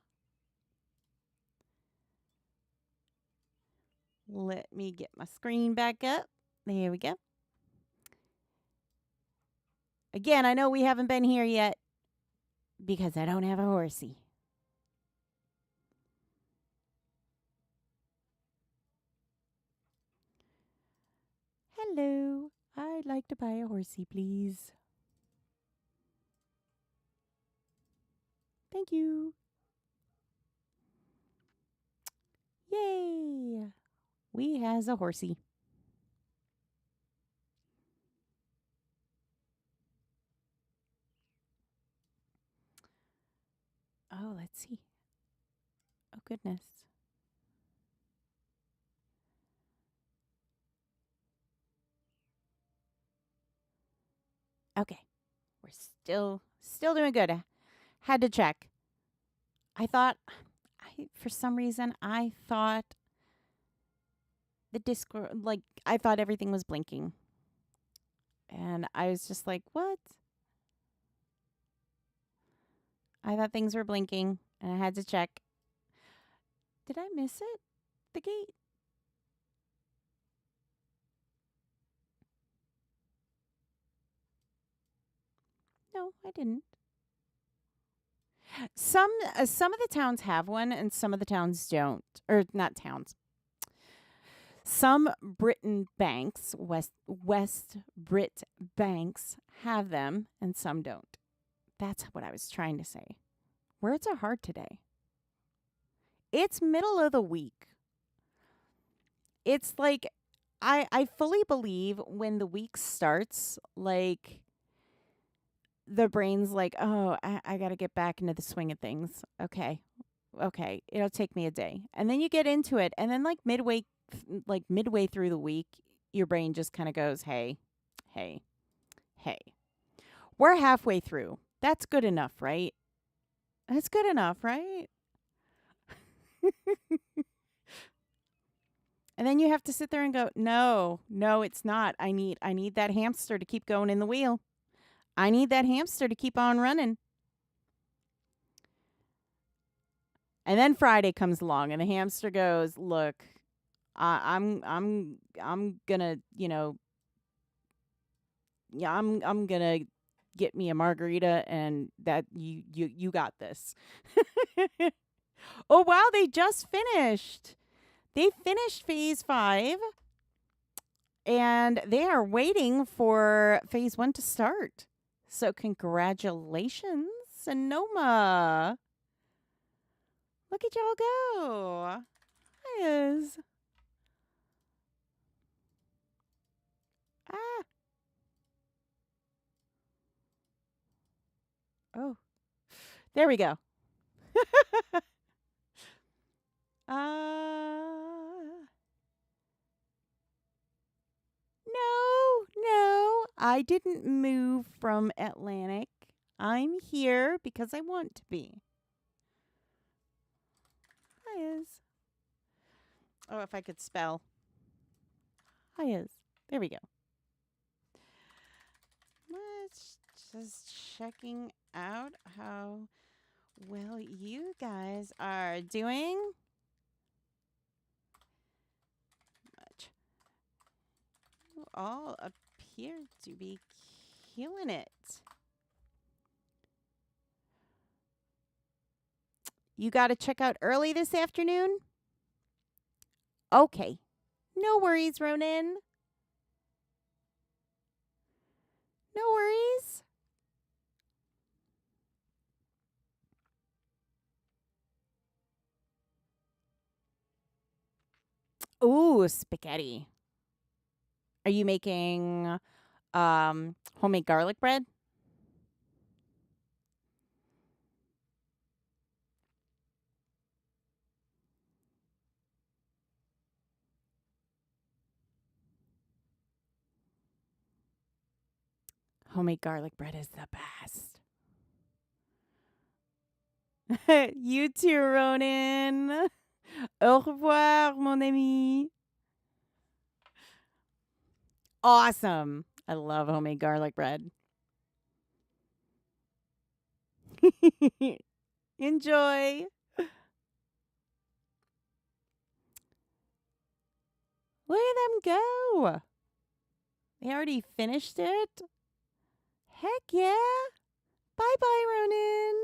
Let me get my screen back up. There we go. Again, I know we haven't been here yet because I don't have a horsey. Hello. I'd like to buy a horsey, please. Thank you. Yay! We has a horsey. Oh, let's see. Oh, goodness. Okay. We're still doing good. Had to check. I thought for some reason I thought the Discord, like I thought everything was blinking. And I was just like, "What?" I thought things were blinking and I had to check. Did I miss it? The gate? No, I didn't. Some of the towns have one and some of the towns don't. Or not towns. Some Britain banks, West Brit banks have them and some don't. That's what I was trying to say. Words are hard today. It's middle of the week. It's like I fully believe when the week starts, like the brain's like, oh, I got to get back into the swing of things. Okay. It'll take me a day. And then you get into it. And then midway through the week, your brain just kind of goes, hey, hey, hey. We're halfway through. That's good enough, right? That's good enough, right? And then you have to sit there and go, no, it's not. I need that hamster to keep going in the wheel. I need that hamster to keep on running. And then Friday comes along and the hamster goes, look, I'm gonna, I'm gonna get me a margarita and that you got this. Oh wow, they just finished. They finished phase 5 and they are waiting for phase 1 to start. So congratulations, Sonoma. Look at y'all go. Yes. Ah. Oh. There we go. No. I didn't move from Atlantic. I'm here because I want to be. Hi, is. Oh, if I could spell. Hi, is. There we go. Let's just checking out how well you guys are doing. Much. You all appear to be killing it. You got to check out early this afternoon? Okay. No worries, Ronan. No worries. Ooh, spaghetti. Are you making homemade garlic bread? Homemade garlic bread is the best. You too, Ronan. Au revoir, mon ami. Awesome. I love homemade garlic bread. Enjoy. Look at them go. They already finished it? Heck yeah. Bye-bye, Ronan.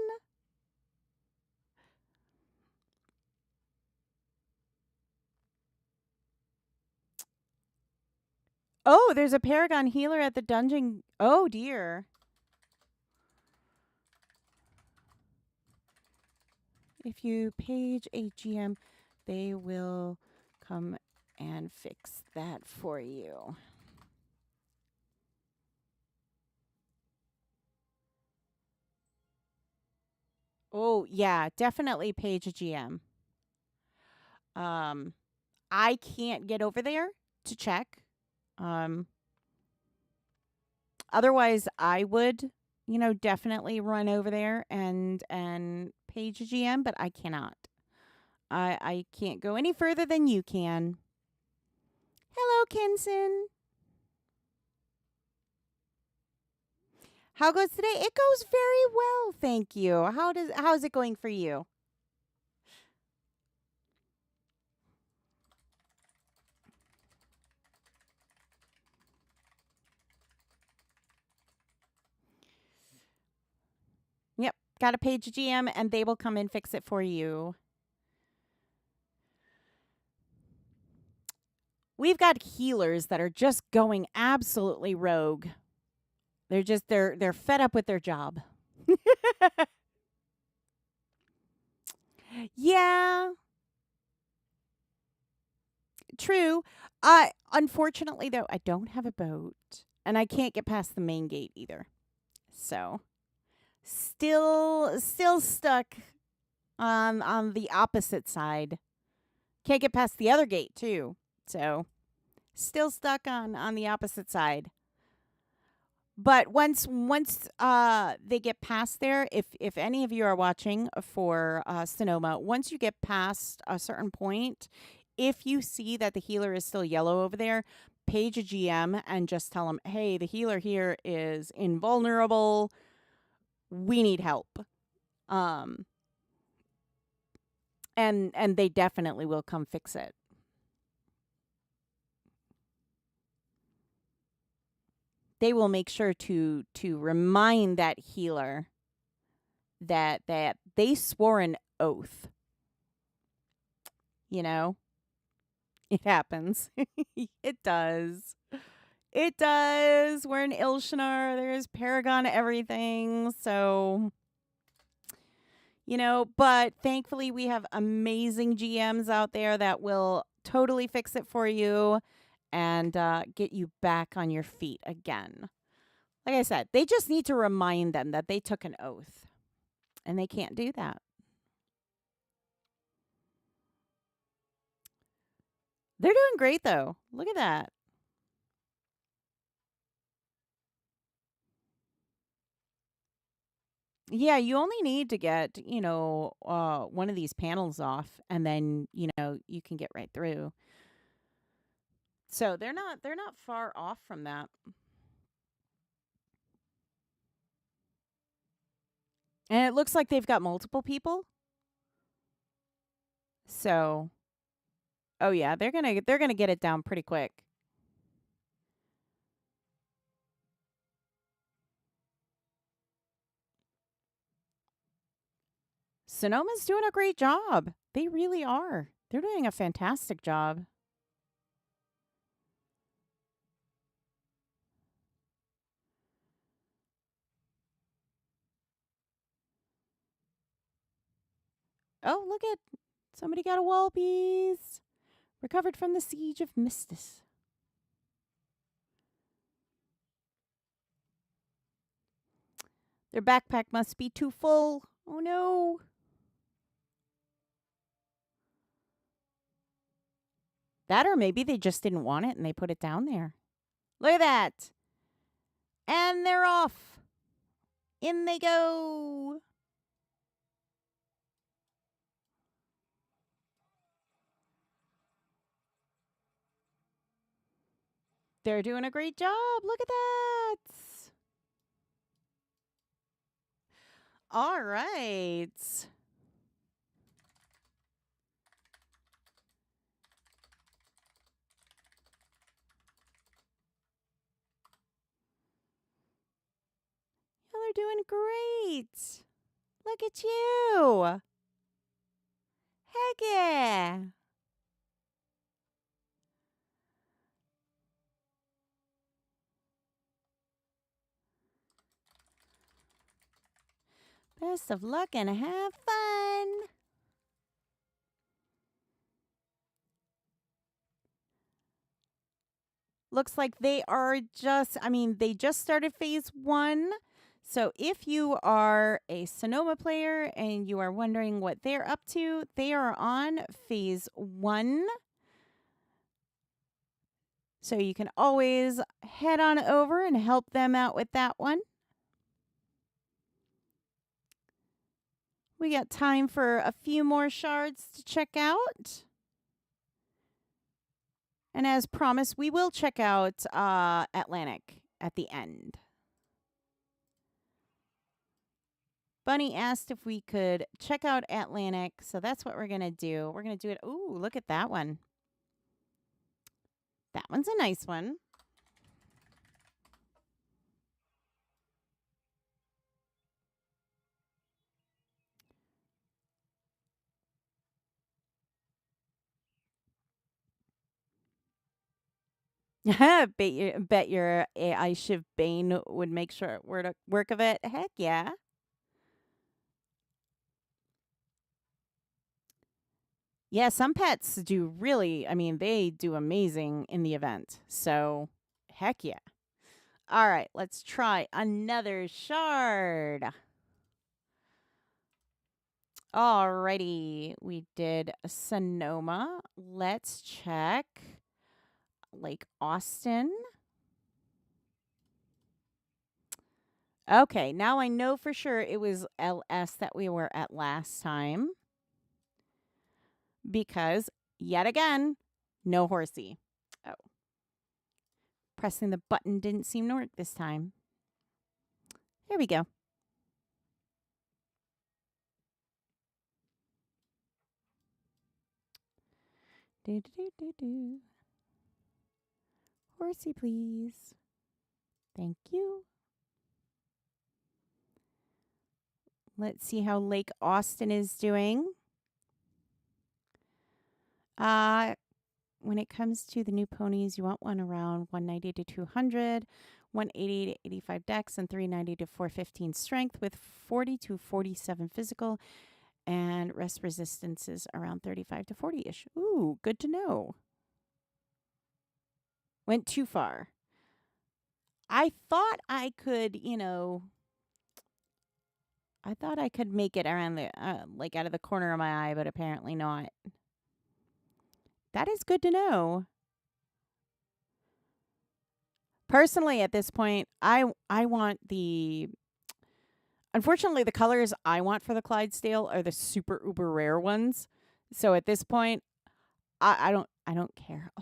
Oh, there's a Paragon healer at the dungeon. Oh, dear. If you page a GM, they will come and fix that for you. Oh, yeah, definitely page a GM. Um, I can't get over there to check. Um, Otherwise, I would, definitely run over there and page a GM, but I cannot. I can't go any further than you can. Hello, Kenson. How goes today? It goes very well, thank you. How's it going for you? Yep, got to page a GM and they will come and fix it for you. We've got healers that are just going absolutely rogue. They're fed up with their job. Yeah, true. I unfortunately though I don't have a boat and I can't get past the main gate either. So, still stuck on the opposite side. Can't get past the other gate too. So, still stuck on the opposite side. But once they get past there, if any of you are watching for Sonoma, once you get past a certain point, if you see that the healer is still yellow over there, page a GM and just tell them, "Hey, the healer here is invulnerable. We need help." Um, and they definitely will come fix it. They will make sure to remind that healer that they swore an oath. You know, it happens. It does. It does. We're in Ilshanar. There's Paragon everything. So, but thankfully we have amazing GMs out there that will totally fix it for you and get you back on your feet again. Like I said, they just need to remind them that they took an oath, and they can't do that. They're doing great, though. Look at that. Yeah, you only need to get, one of these panels off, and then, you can get right through. So they're not far off from that. And it looks like they've got multiple people. So, oh yeah, they're gonna get it down pretty quick. Sonoma's doing a great job. They really are. They're doing a fantastic job. Oh, look at somebody got a wall piece. Recovered from the siege of Mistis. Their backpack must be too full. Oh no. That or maybe they just didn't want it and they put it down there. Look at that. And they're off. In they go. They're doing a great job. Look at that. All right. Y'all are doing great. Look at you. Heck yeah. Best of luck and have fun. Looks like they are they just started phase 1. So if you are a Sonoma player and you are wondering what they're up to, they are on phase 1. So you can always head on over and help them out with that one. We got time for a few more shards to check out. And as promised, we will check out Atlantic at the end. Bunny asked if we could check out Atlantic, so that's what we're going to do. We're going to do it. Ooh, look at that one. That one's a nice one. bet your AI Shiv Bane would make sure work of it. Heck yeah. Yeah, some pets do really, they do amazing in the event. So, heck yeah. All right, let's try another shard. Alrighty, we did Sonoma. Let's check Lake Austin. Okay, now I know for sure it was LS that we were at last time. Because, yet again, no horsey. Oh. Pressing the button didn't seem to work this time. Here we go. Do. Horsey, please. Thank you. Let's see how Lake Austin is doing. When it comes to the new ponies, you want one around 190 to 200, 180 to 85 dex, and 390 to 415 strength with 40 to 47 physical, and rest resistances around 35 to 40-ish. Ooh, good to know. Went too far. I thought I could, I thought I could make it around the, like out of the corner of my eye, but apparently not. That is good to know. Personally, at this point, I want the... Unfortunately, the colors I want for the Clydesdale are the super uber rare ones. So at this point, I don't care.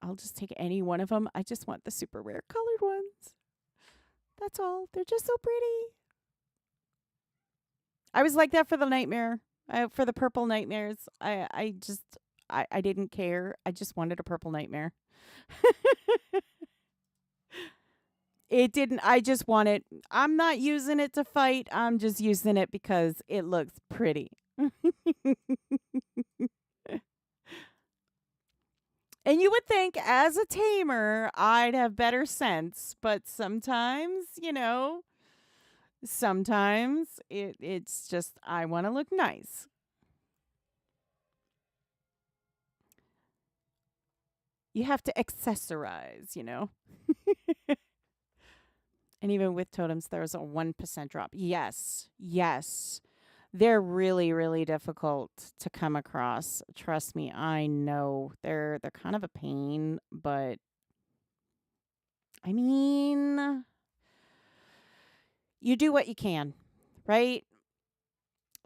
I'll just take any one of them. I just want the super rare colored ones. That's all. They're just so pretty. I was like that for the nightmare. For the purple nightmares. I didn't care. I just wanted a purple nightmare. It didn't. I just want it. I'm not using it to fight. I'm just using it because it looks pretty. And you would think as a tamer, I'd have better sense. But sometimes, sometimes it's just I want to look nice. You have to accessorize, And even with totems, there's a 1% drop. Yes. They're really, really difficult to come across. Trust me, I know. They're kind of a pain, but you do what you can, right?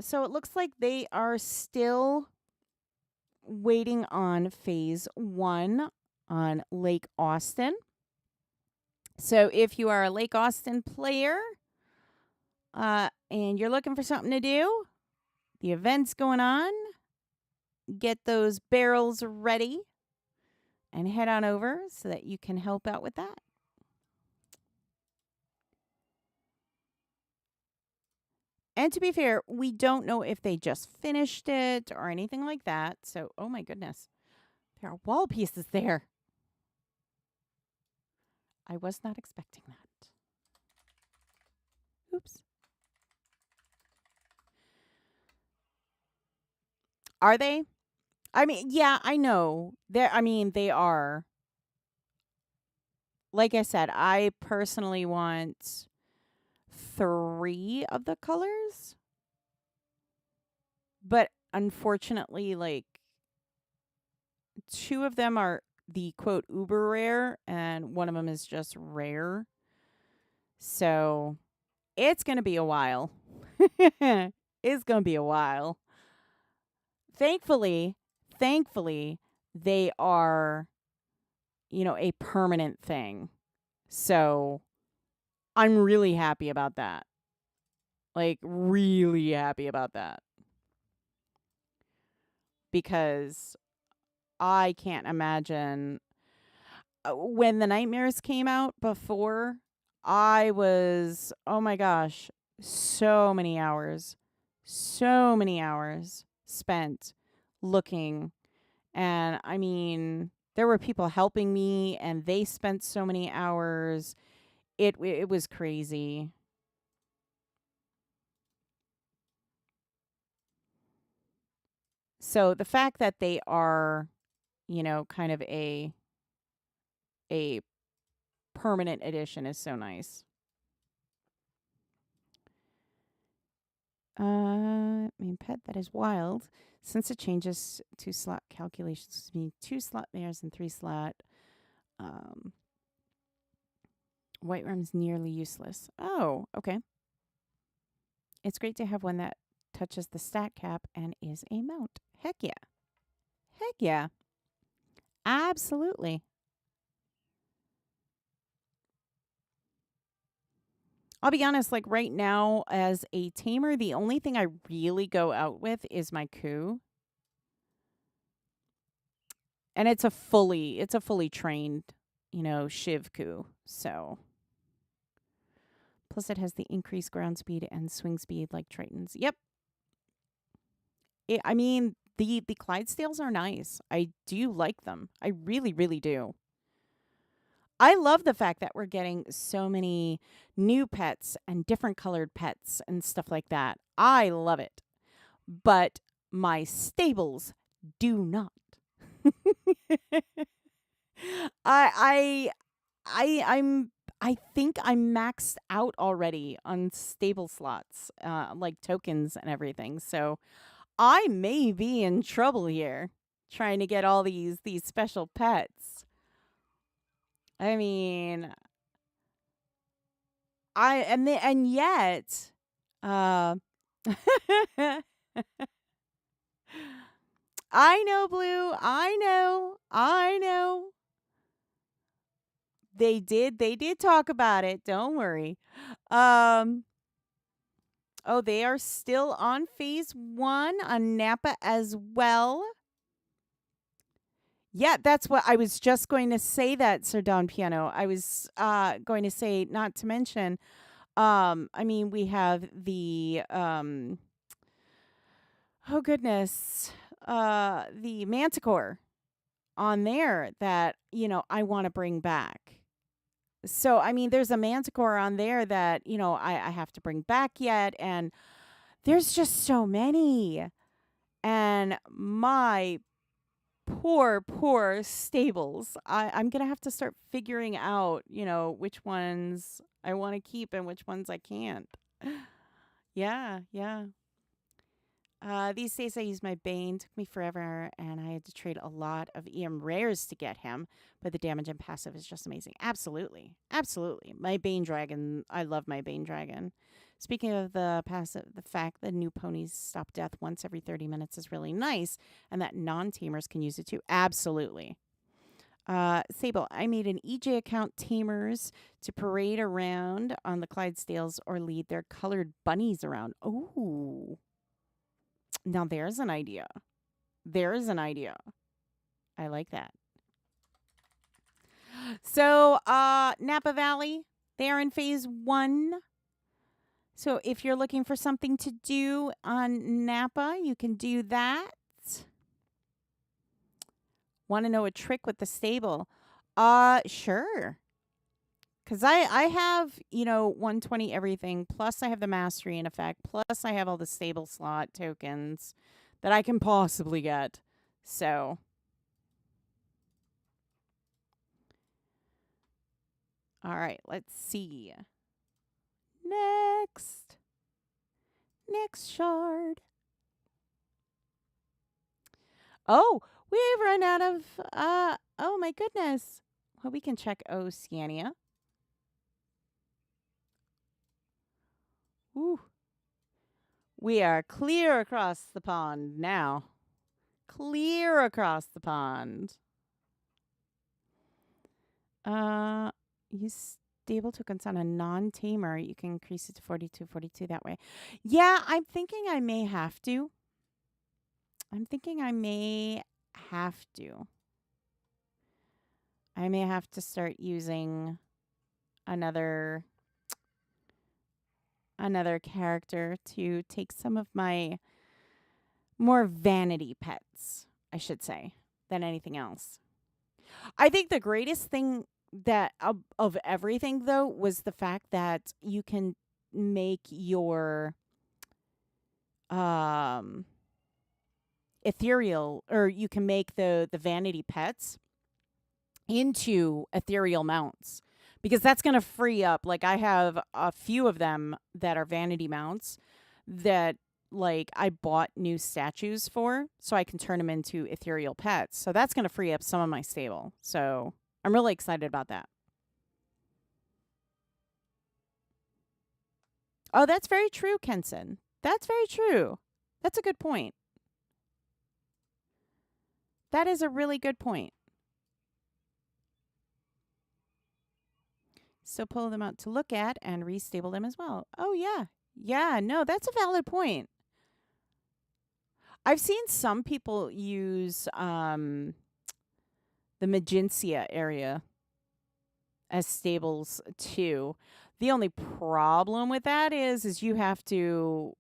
So it looks like they are still waiting on phase 1 on Lake Austin. So if you are a Lake Austin player and you're looking for something to do, the event's going on, get those barrels ready and head on over so that you can help out with that. And to be fair, we don't know if they just finished it or anything like that. So, oh my goodness, there are wall pieces there. I was not expecting that. Oops. Are they? I mean, yeah, I know. They are. Like I said, I personally want 3 of the colors, but unfortunately, like 2 of them are the quote uber rare and one of them is just rare. So, it's going to be a while. It's going to be a while. Thankfully, thankfully they are, a permanent thing. So, I'm really happy about that. Like really happy about that because I can't imagine when the nightmares came out before, I was, oh my gosh, so many hours spent looking. And I mean, there were people helping me and they spent so many hours. It was crazy. So the fact that they are, kind of a permanent edition is so nice. Main pet that is wild. Since it changes to slot calculations, mean 2 slot mares and 3 slot. Um, White Worm's nearly useless. Oh, okay. It's great to have one that touches the stat cap and is a mount. Heck yeah. Heck yeah. Absolutely. I'll be honest, like right now, as a tamer, the only thing I really go out with is my coup. And it's a fully trained, Shiv coup. So plus it has the increased ground speed and swing speed like Tritons. Yep. I mean, the Clydesdales are nice. I do like them. I really, really do. I love the fact that we're getting so many new pets and different colored pets and stuff like that. I love it. But my stables do not. I I'm I think I'm maxed out already on stable slots, like tokens and everything. So I may be in trouble here trying to get all these special pets. I mean, and yet, uh, I know, Blue. I know. I know. They did talk about it. Don't worry. Um oh, they are still on phase 1 on Napa as well. Yeah, that's what I was just going to say that, Sir Don Piano. I was going to say not to mention I mean we have the oh goodness, the Manticore on there that, I want to bring back. So, I mean, there's a Manticore on there that, I have to bring back yet. And there's just so many. And my poor, poor stables. I'm going to have to start figuring out, which ones I want to keep and which ones I can't. Yeah, yeah. These days I use my Bane. Took me forever, and I had to trade a lot of EM rares to get him. But the damage and passive is just amazing. Absolutely, absolutely. My Bane Dragon. I love my Bane Dragon. Speaking of the passive, the fact that new ponies stop death once every 30 minutes is really nice, and that non-tamers can use it too. Absolutely. Sable, I made an EJ account tamers to parade around on the Clydesdales or lead their colored bunnies around. Ooh. Now there's an idea. There's an idea. I like that. So, Napa Valley, they are in phase 1. So, if you're looking for something to do on Napa, you can do that. Want to know a trick with the stable? Sure. Because I have, 120 everything, plus I have the mastery in effect, plus I have all the stable slot tokens that I can possibly get. So, all right, let's see. Next shard. Oh, we've run out of, oh my goodness. Well, we can check Oceania. Ooh. We are clear across the pond now. Clear across the pond. Use stable tokens on a non-tamer. You can increase it to 42 that way. Yeah, I'm thinking I may have to. I may have to start using another character to take some of my more vanity pets, I should say, than anything else. I think the greatest thing that of everything though was the fact that you can make your ethereal, or you can make the vanity pets into ethereal mounts, because that's going to free up, like I have a few of them that are vanity mounts that like I bought new statues for, so I can turn them into ethereal pets. So that's going to free up some of my stable. So I'm really excited about that. Oh, that's very true, Kenson. That's very true. That's a good point. That is a really good point. So pull them out to look at and restable them as well. Oh, yeah. Yeah, no, that's a valid point. I've seen some people use the Magencia area as stables too. The only problem with that is you have to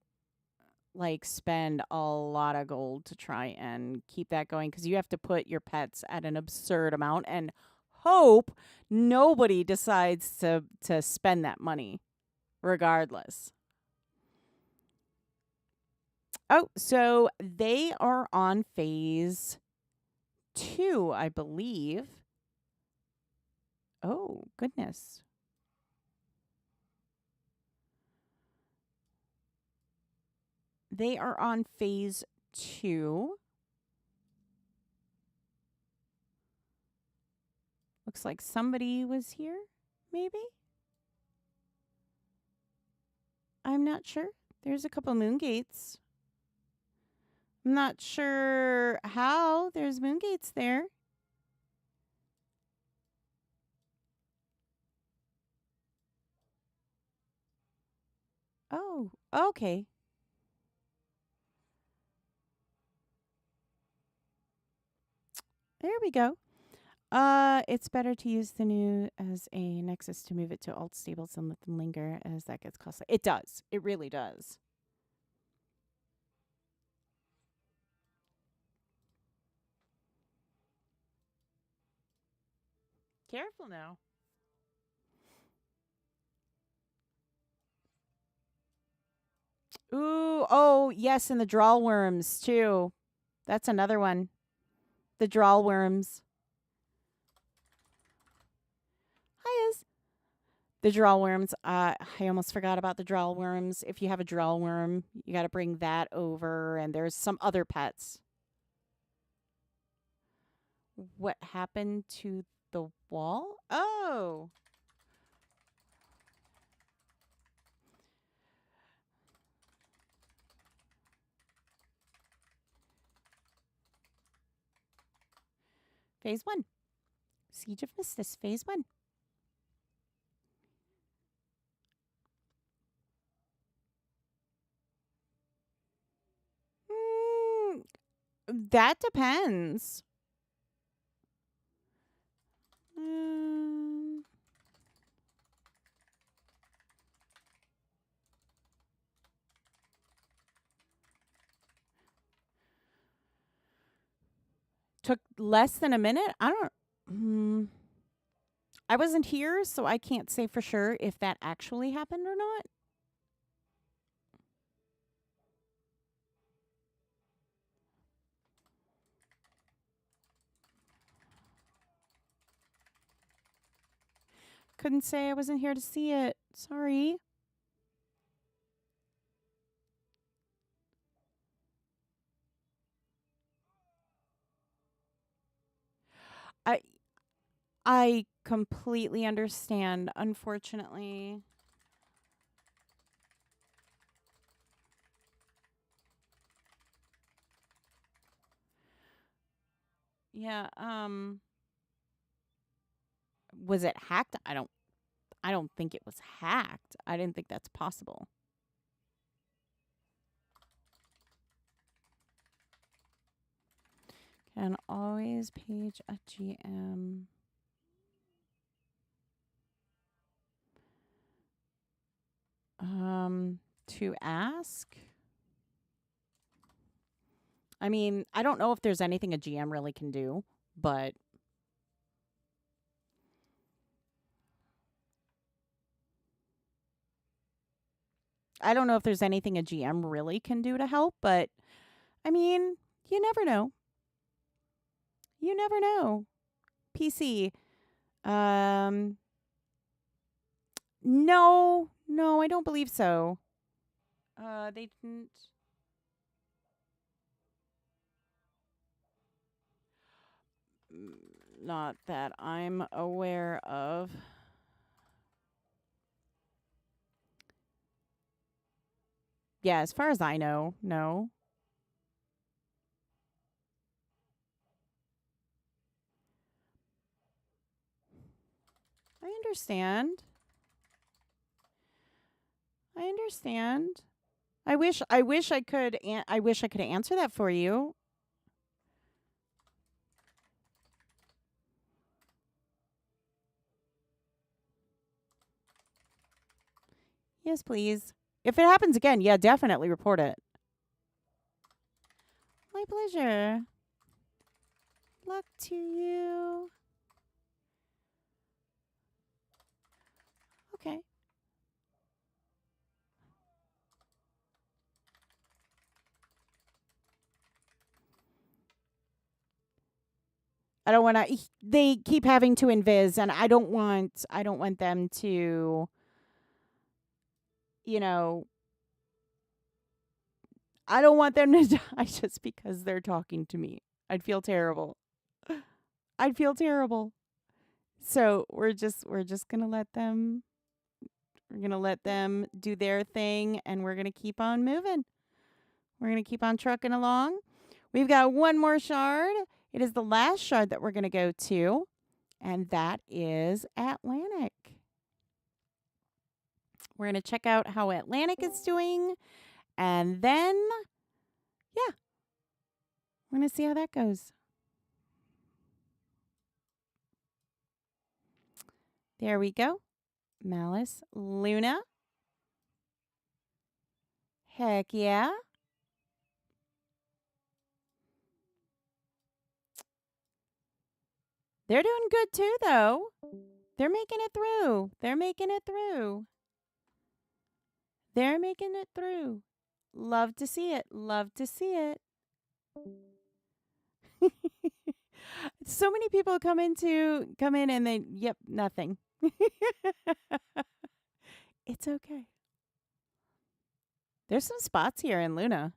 like spend a lot of gold to try and keep that going, because you have to put your pets at an absurd amount and hope nobody decides to spend that money regardless. Oh, so they are on phase 2, I believe. Oh, goodness. They are on phase 2. Looks like somebody was here, maybe? I'm not sure. There's a couple moon gates. I'm not sure how there's moon gates there. Oh, okay. There we go. It's better to use the new as a nexus to move it to alt stables and let them linger, as that gets costly. It does. It really does. Careful now. Ooh, oh, yes, and the draw worms, too. That's another one. The draw worms. Hi, Iz. The draw worms. I almost forgot about the draw worms. If you have a draw worm, you got to bring that over, and there's some other pets. What happened to the wall? Oh. Phase 1. Siege of Mystis, phase 1. That depends. Took less than a minute? I don't... I wasn't here, so I can't say for sure if that actually happened or not. couldn't say I wasn't here to see it. Sorry. I I completely understand, unfortunately. Yeah, was it hacked? I don't think it was hacked. I didn't think that's possible. Can always page a GM. To ask? I mean, I don't know if there's anything a GM really can do, but I don't know if there's anything a GM really can do to help, but I mean, you never know. You never know. PC. Um no, I don't believe so. They didn't. Not that I'm aware of. Yeah, as far as I know, no. I understand. I understand. I wish I could answer that for you. Yes, please. If it happens again, yeah, definitely report it. My pleasure. Luck to you. Okay. I don't want to. They keep having to invis, and I don't want. I don't want them to. You know. I don't want them to die just because they're talking to me. I'd feel terrible. I'd feel terrible. So we're just gonna let them. We're gonna let them do their thing, and we're gonna keep on moving. We're gonna keep on trucking along. We've got one more shard. It is the last shard that we're gonna go to, and that is Atlantic. We're going to check out how Atlantic is doing. And then, yeah, we're going to see how that goes. There we go. Malice, Luna. Heck yeah. They're doing good too, though. They're making it through. They're making it through. They're making it through. Love to see it. Love to see it. So many people come in and they, yep, nothing. It's okay. There's some spots here in Luna.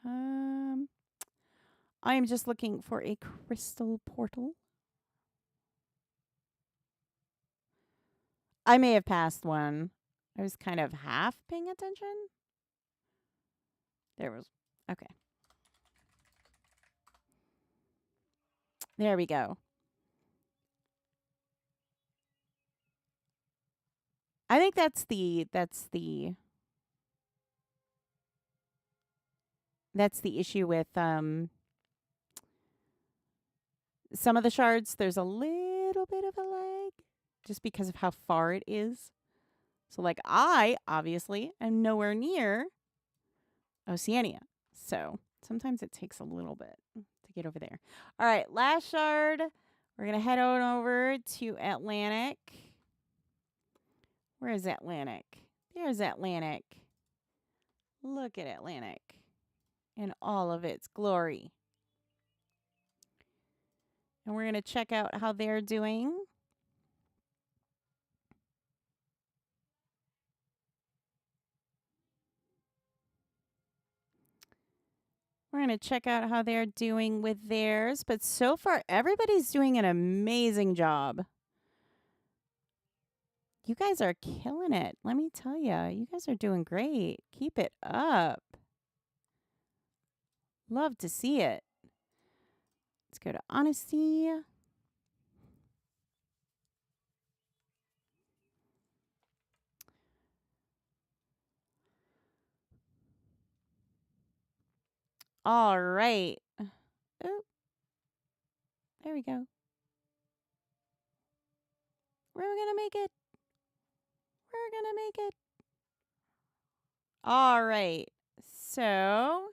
I am just looking for a crystal portal. I may have passed one. I was kind of half paying attention. There was, okay. There we go. I think that's the issue with some of the shards. There's a little bit of a lag just because of how far it is. So like I obviously am nowhere near Oceania. So sometimes it takes a little bit to get over there. All right, last shard. We're going to head on over to Atlantic. Where is Atlantic? There's Atlantic. Look at Atlantic in all of its glory. And we're going to check out how they're doing. We're going to check out how they're doing with theirs. But so far, everybody's doing an amazing job. You guys are killing it. Let me tell you, you guys are doing great. Keep it up. Love to see it. Let's go to honesty. All right. Oh, there we go. We're going to make it. We're going to make it. All right. So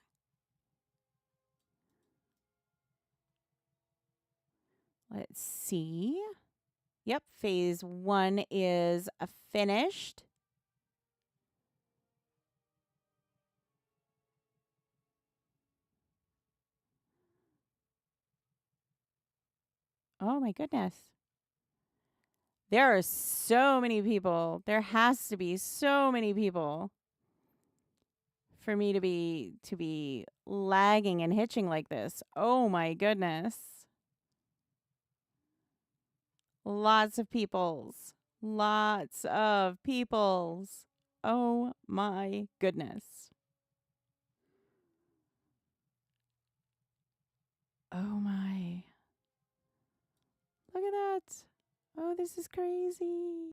let's see. Yep, phase 1 is finished. Oh my goodness. There are so many people. There has to be so many people for me to be lagging and hitching like this. Oh my goodness. Lots of peoples. Lots of peoples. Oh my goodness. Oh my. Look at that. Oh, this is crazy.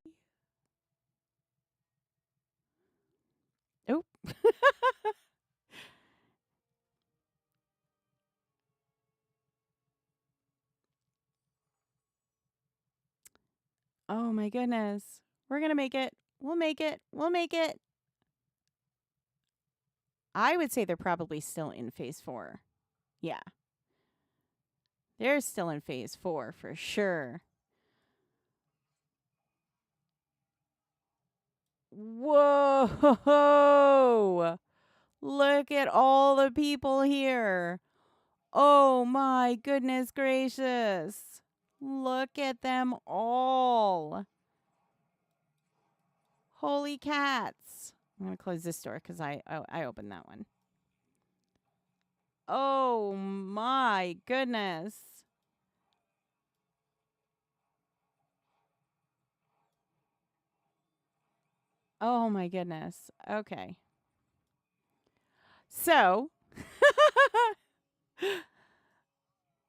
Oh. Oh my goodness. We're going to make it. We'll make it. We'll make it. I would say they're probably still in phase 4. Yeah. They're still in phase 4 for sure. Whoa. Look at all the people here. Oh my goodness gracious. Look at them all. Holy cats. I'm going to close this door because I opened that one. Oh my goodness. Oh my goodness. Okay. So,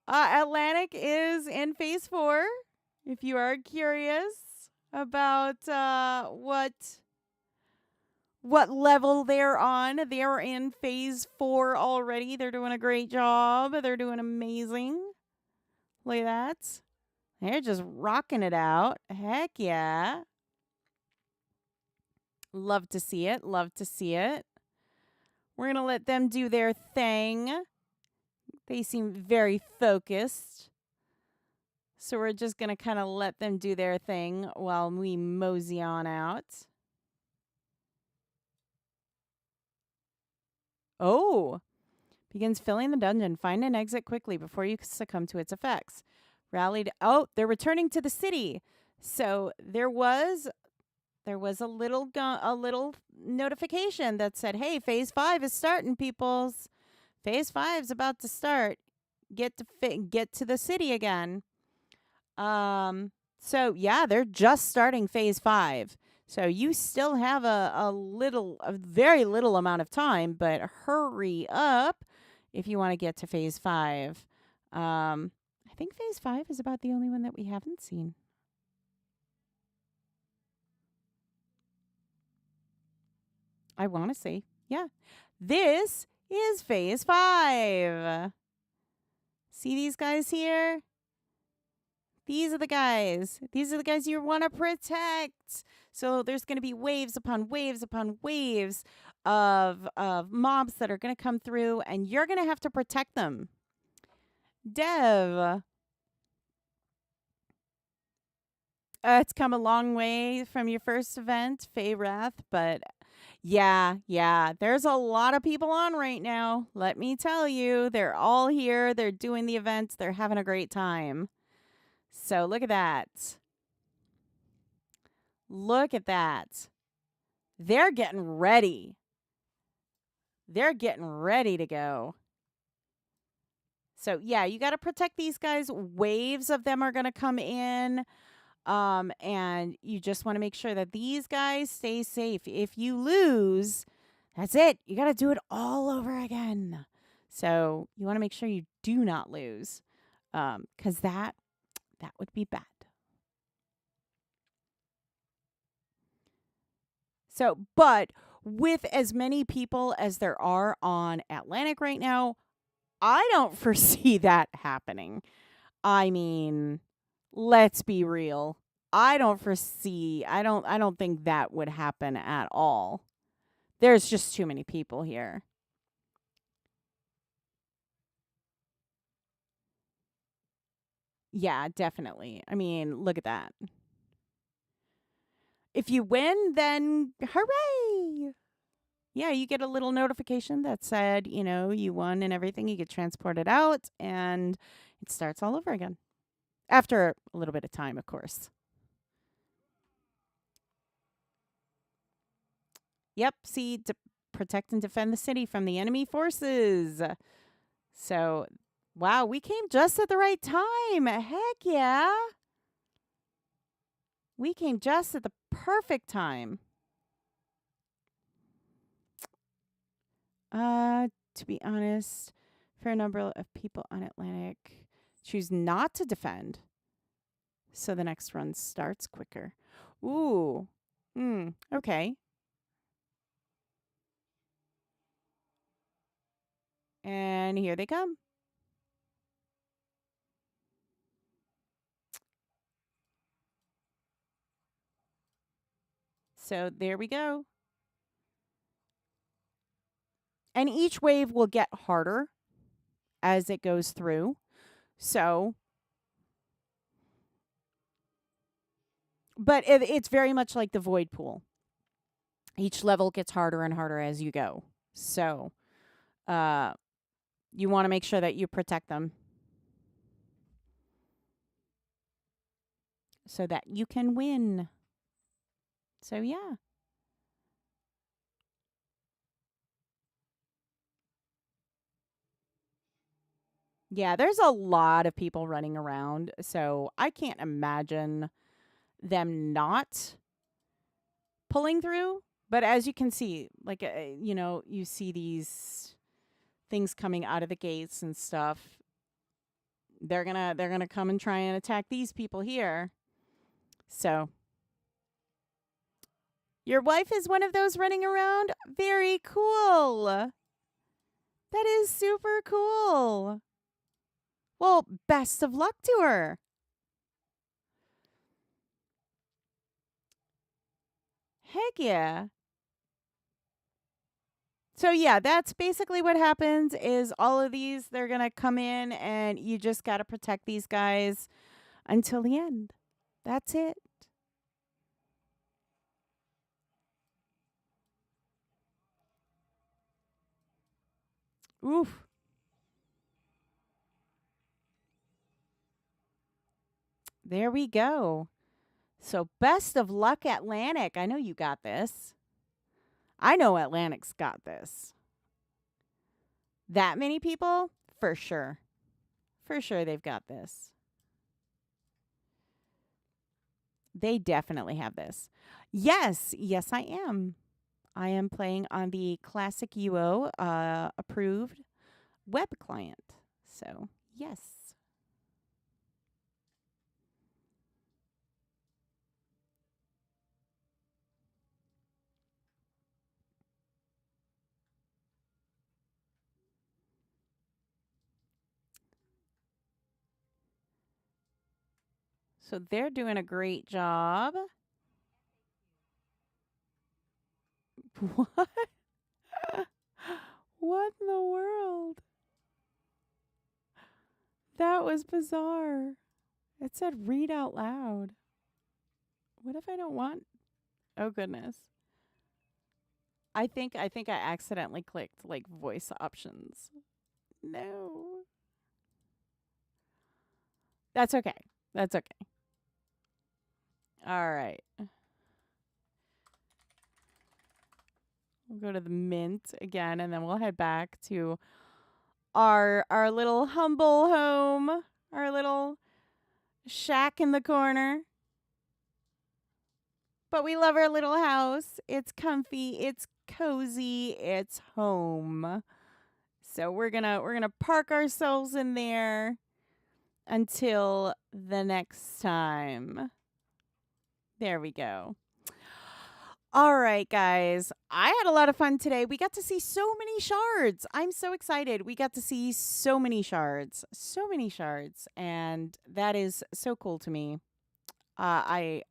Atlantic is in phase 4. If you are curious about what level they're on, they're in phase 4 already. They're doing a great job. They're doing amazing. Look at that. They're just rocking it out. Heck yeah. Love to see it. Love to see it. We're going to let them do their thing. They seem very focused. So we're just going to kind of let them do their thing while we mosey on out. Oh. Begins filling the dungeon. Find an exit quickly before you succumb to its effects. Rallied. Oh, they're returning to the city. So there was a little notification that said, "Hey, phase 5 is starting, peoples. Phase 5 is about to start. Get to the city again." So yeah, they're just starting phase 5. So you still have a very little amount of time, but hurry up if you want to get to phase 5. I think phase 5 is about the only one that we haven't seen. I want to say, yeah. This is phase 5. See these guys here? These are the guys. These are the guys you want to protect. So there's going to be waves upon waves upon waves of mobs that are going to come through, and you're going to have to protect them. Dev. It's come a long way from your first event, Wrath, but yeah, there's a lot of people on right now. Let me tell you, they're all here. They're doing the events. They're having a great time. So look at that. Look at that. They're getting ready. They're getting ready to go. So yeah, you got to protect these guys. Waves of them are going to come in. And you just want to make sure that these guys stay safe. If you lose, that's it. You got to do it all over again. So you want to make sure you do not lose, because that would be bad. So, but with as many people as there are on Atlantic right now, I don't foresee that happening. I mean, let's be real. I don't think that would happen at all. There's just too many people here. Yeah, definitely. I mean, look at that. If you win, then hooray! Yeah, you get a little notification that said, you won and everything. You get transported out and it starts all over again. After a little bit of time, of course. Yep, see, protect and defend the city from the enemy forces. So, wow, we came just at the right time. Heck yeah. We came just at the perfect time. To be honest, fair number of people on Atlantic choose not to defend, so the next run starts quicker. Ooh. Okay. And here they come. So there we go. And each wave will get harder as it goes through. So, but it's very much like the void pool. Each level gets harder and harder as you go. So, uh, you want to make sure that you protect them so that you can win. So, yeah. Yeah, there's a lot of people running around. So, I can't imagine them not pulling through. But as you can see, like, you see these things coming out of the gates and stuff. They're gonna come and try and attack these people here. So your wife is one of those running around? Very cool. That is super cool. Well, best of luck to her. Heck yeah. So yeah, that's basically what happens is all of these they're going to come in and you just got to protect these guys until the end. That's it. Oof. There we go. So best of luck Atlantic. I know you got this. I know Atlantic's got this. That many people? For sure. For sure they've got this. They definitely have this. Yes, yes, I am. I am playing on the Classic UO approved web client. So, yes. So, they're doing a great job. What? What in the world? That was bizarre. It said read out loud. What if I don't want? Oh goodness. I think I accidentally clicked like voice options. No. That's okay. That's okay. All right. We'll go to the mint again and then we'll head back to our little humble home, our little shack in the corner. But we love our little house. It's comfy, it's cozy, it's home. So we're going to park ourselves in there until the next time. There we go. All right, guys. I had a lot of fun today. We got to see so many shards. I'm so excited. We got to see so many shards. So many shards. And that is so cool to me. I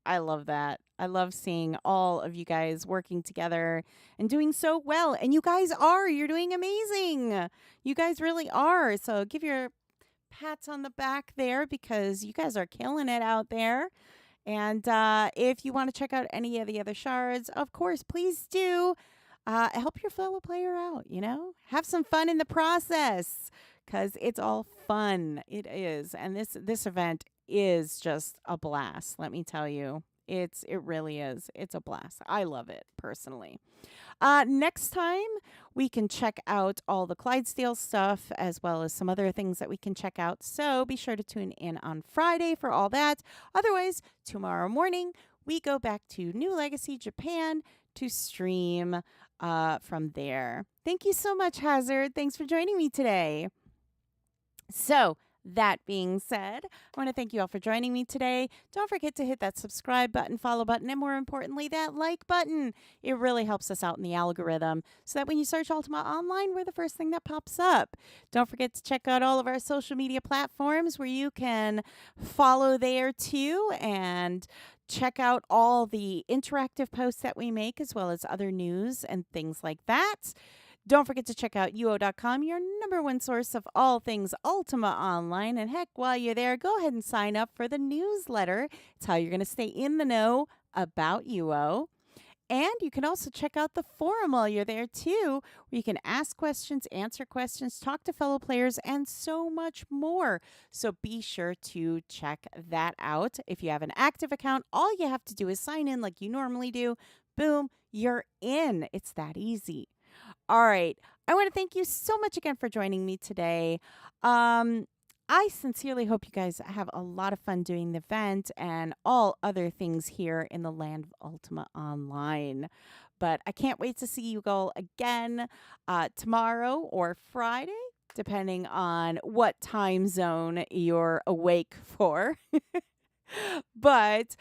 love that. I love seeing all of you guys working together and doing so well. And you guys are. You're doing amazing. You guys really are. So give your pats on the back there because you guys are killing it out there. And if you want to check out any of the other shards, of course, please do. Help your fellow player out, Have some fun in the process because it's all fun. It is. And this event is just a blast, let me tell you. It really is. It's a blast. I love it personally. Next time, we can check out all the Clydesdale stuff as well as some other things that we can check out. So be sure to tune in on Friday for all that. Otherwise, tomorrow morning, we go back to New Legacy Japan to stream from there. Thank you so much, Hazard. Thanks for joining me today. So, that being said, I want to thank you all for joining me today. Don't forget to hit that subscribe button, follow button, and more importantly, that like button. It really helps us out in the algorithm so that when you search Ultima Online, we're the first thing that pops up. Don't forget to check out all of our social media platforms where you can follow there too and check out all the interactive posts that we make as well as other news and things like that. Don't forget to check out uo.com, your number one source of all things Ultima Online. And heck, while you're there, go ahead and sign up for the newsletter. It's how you're going to stay in the know about UO. And you can also check out the forum while you're there, too, where you can ask questions, answer questions, talk to fellow players, and so much more. So be sure to check that out. If you have an active account, all you have to do is sign in like you normally do. Boom, you're in. It's that easy. All right. I want to thank you so much again for joining me today. I sincerely hope you guys have a lot of fun doing the event and all other things here in the land of Ultima Online. But I can't wait to see you all again tomorrow or Friday, depending on what time zone you're awake for. But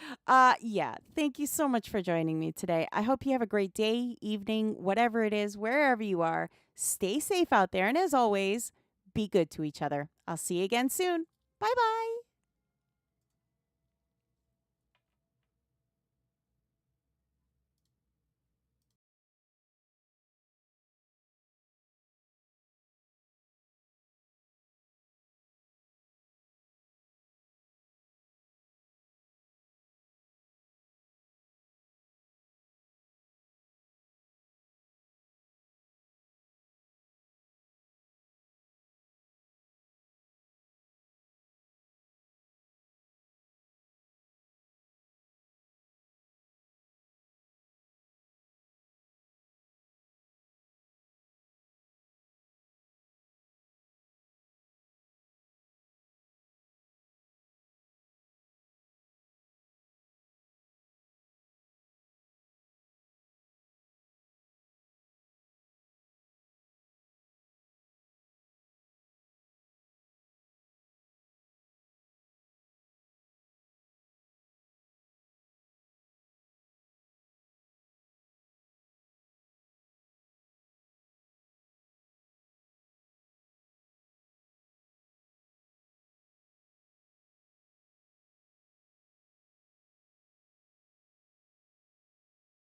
yeah, thank you so much for joining me today. I hope you have a great day, evening, whatever it is, wherever you are. Stay safe out there. And as always, be good to each other. I'll see you again soon. Bye-bye.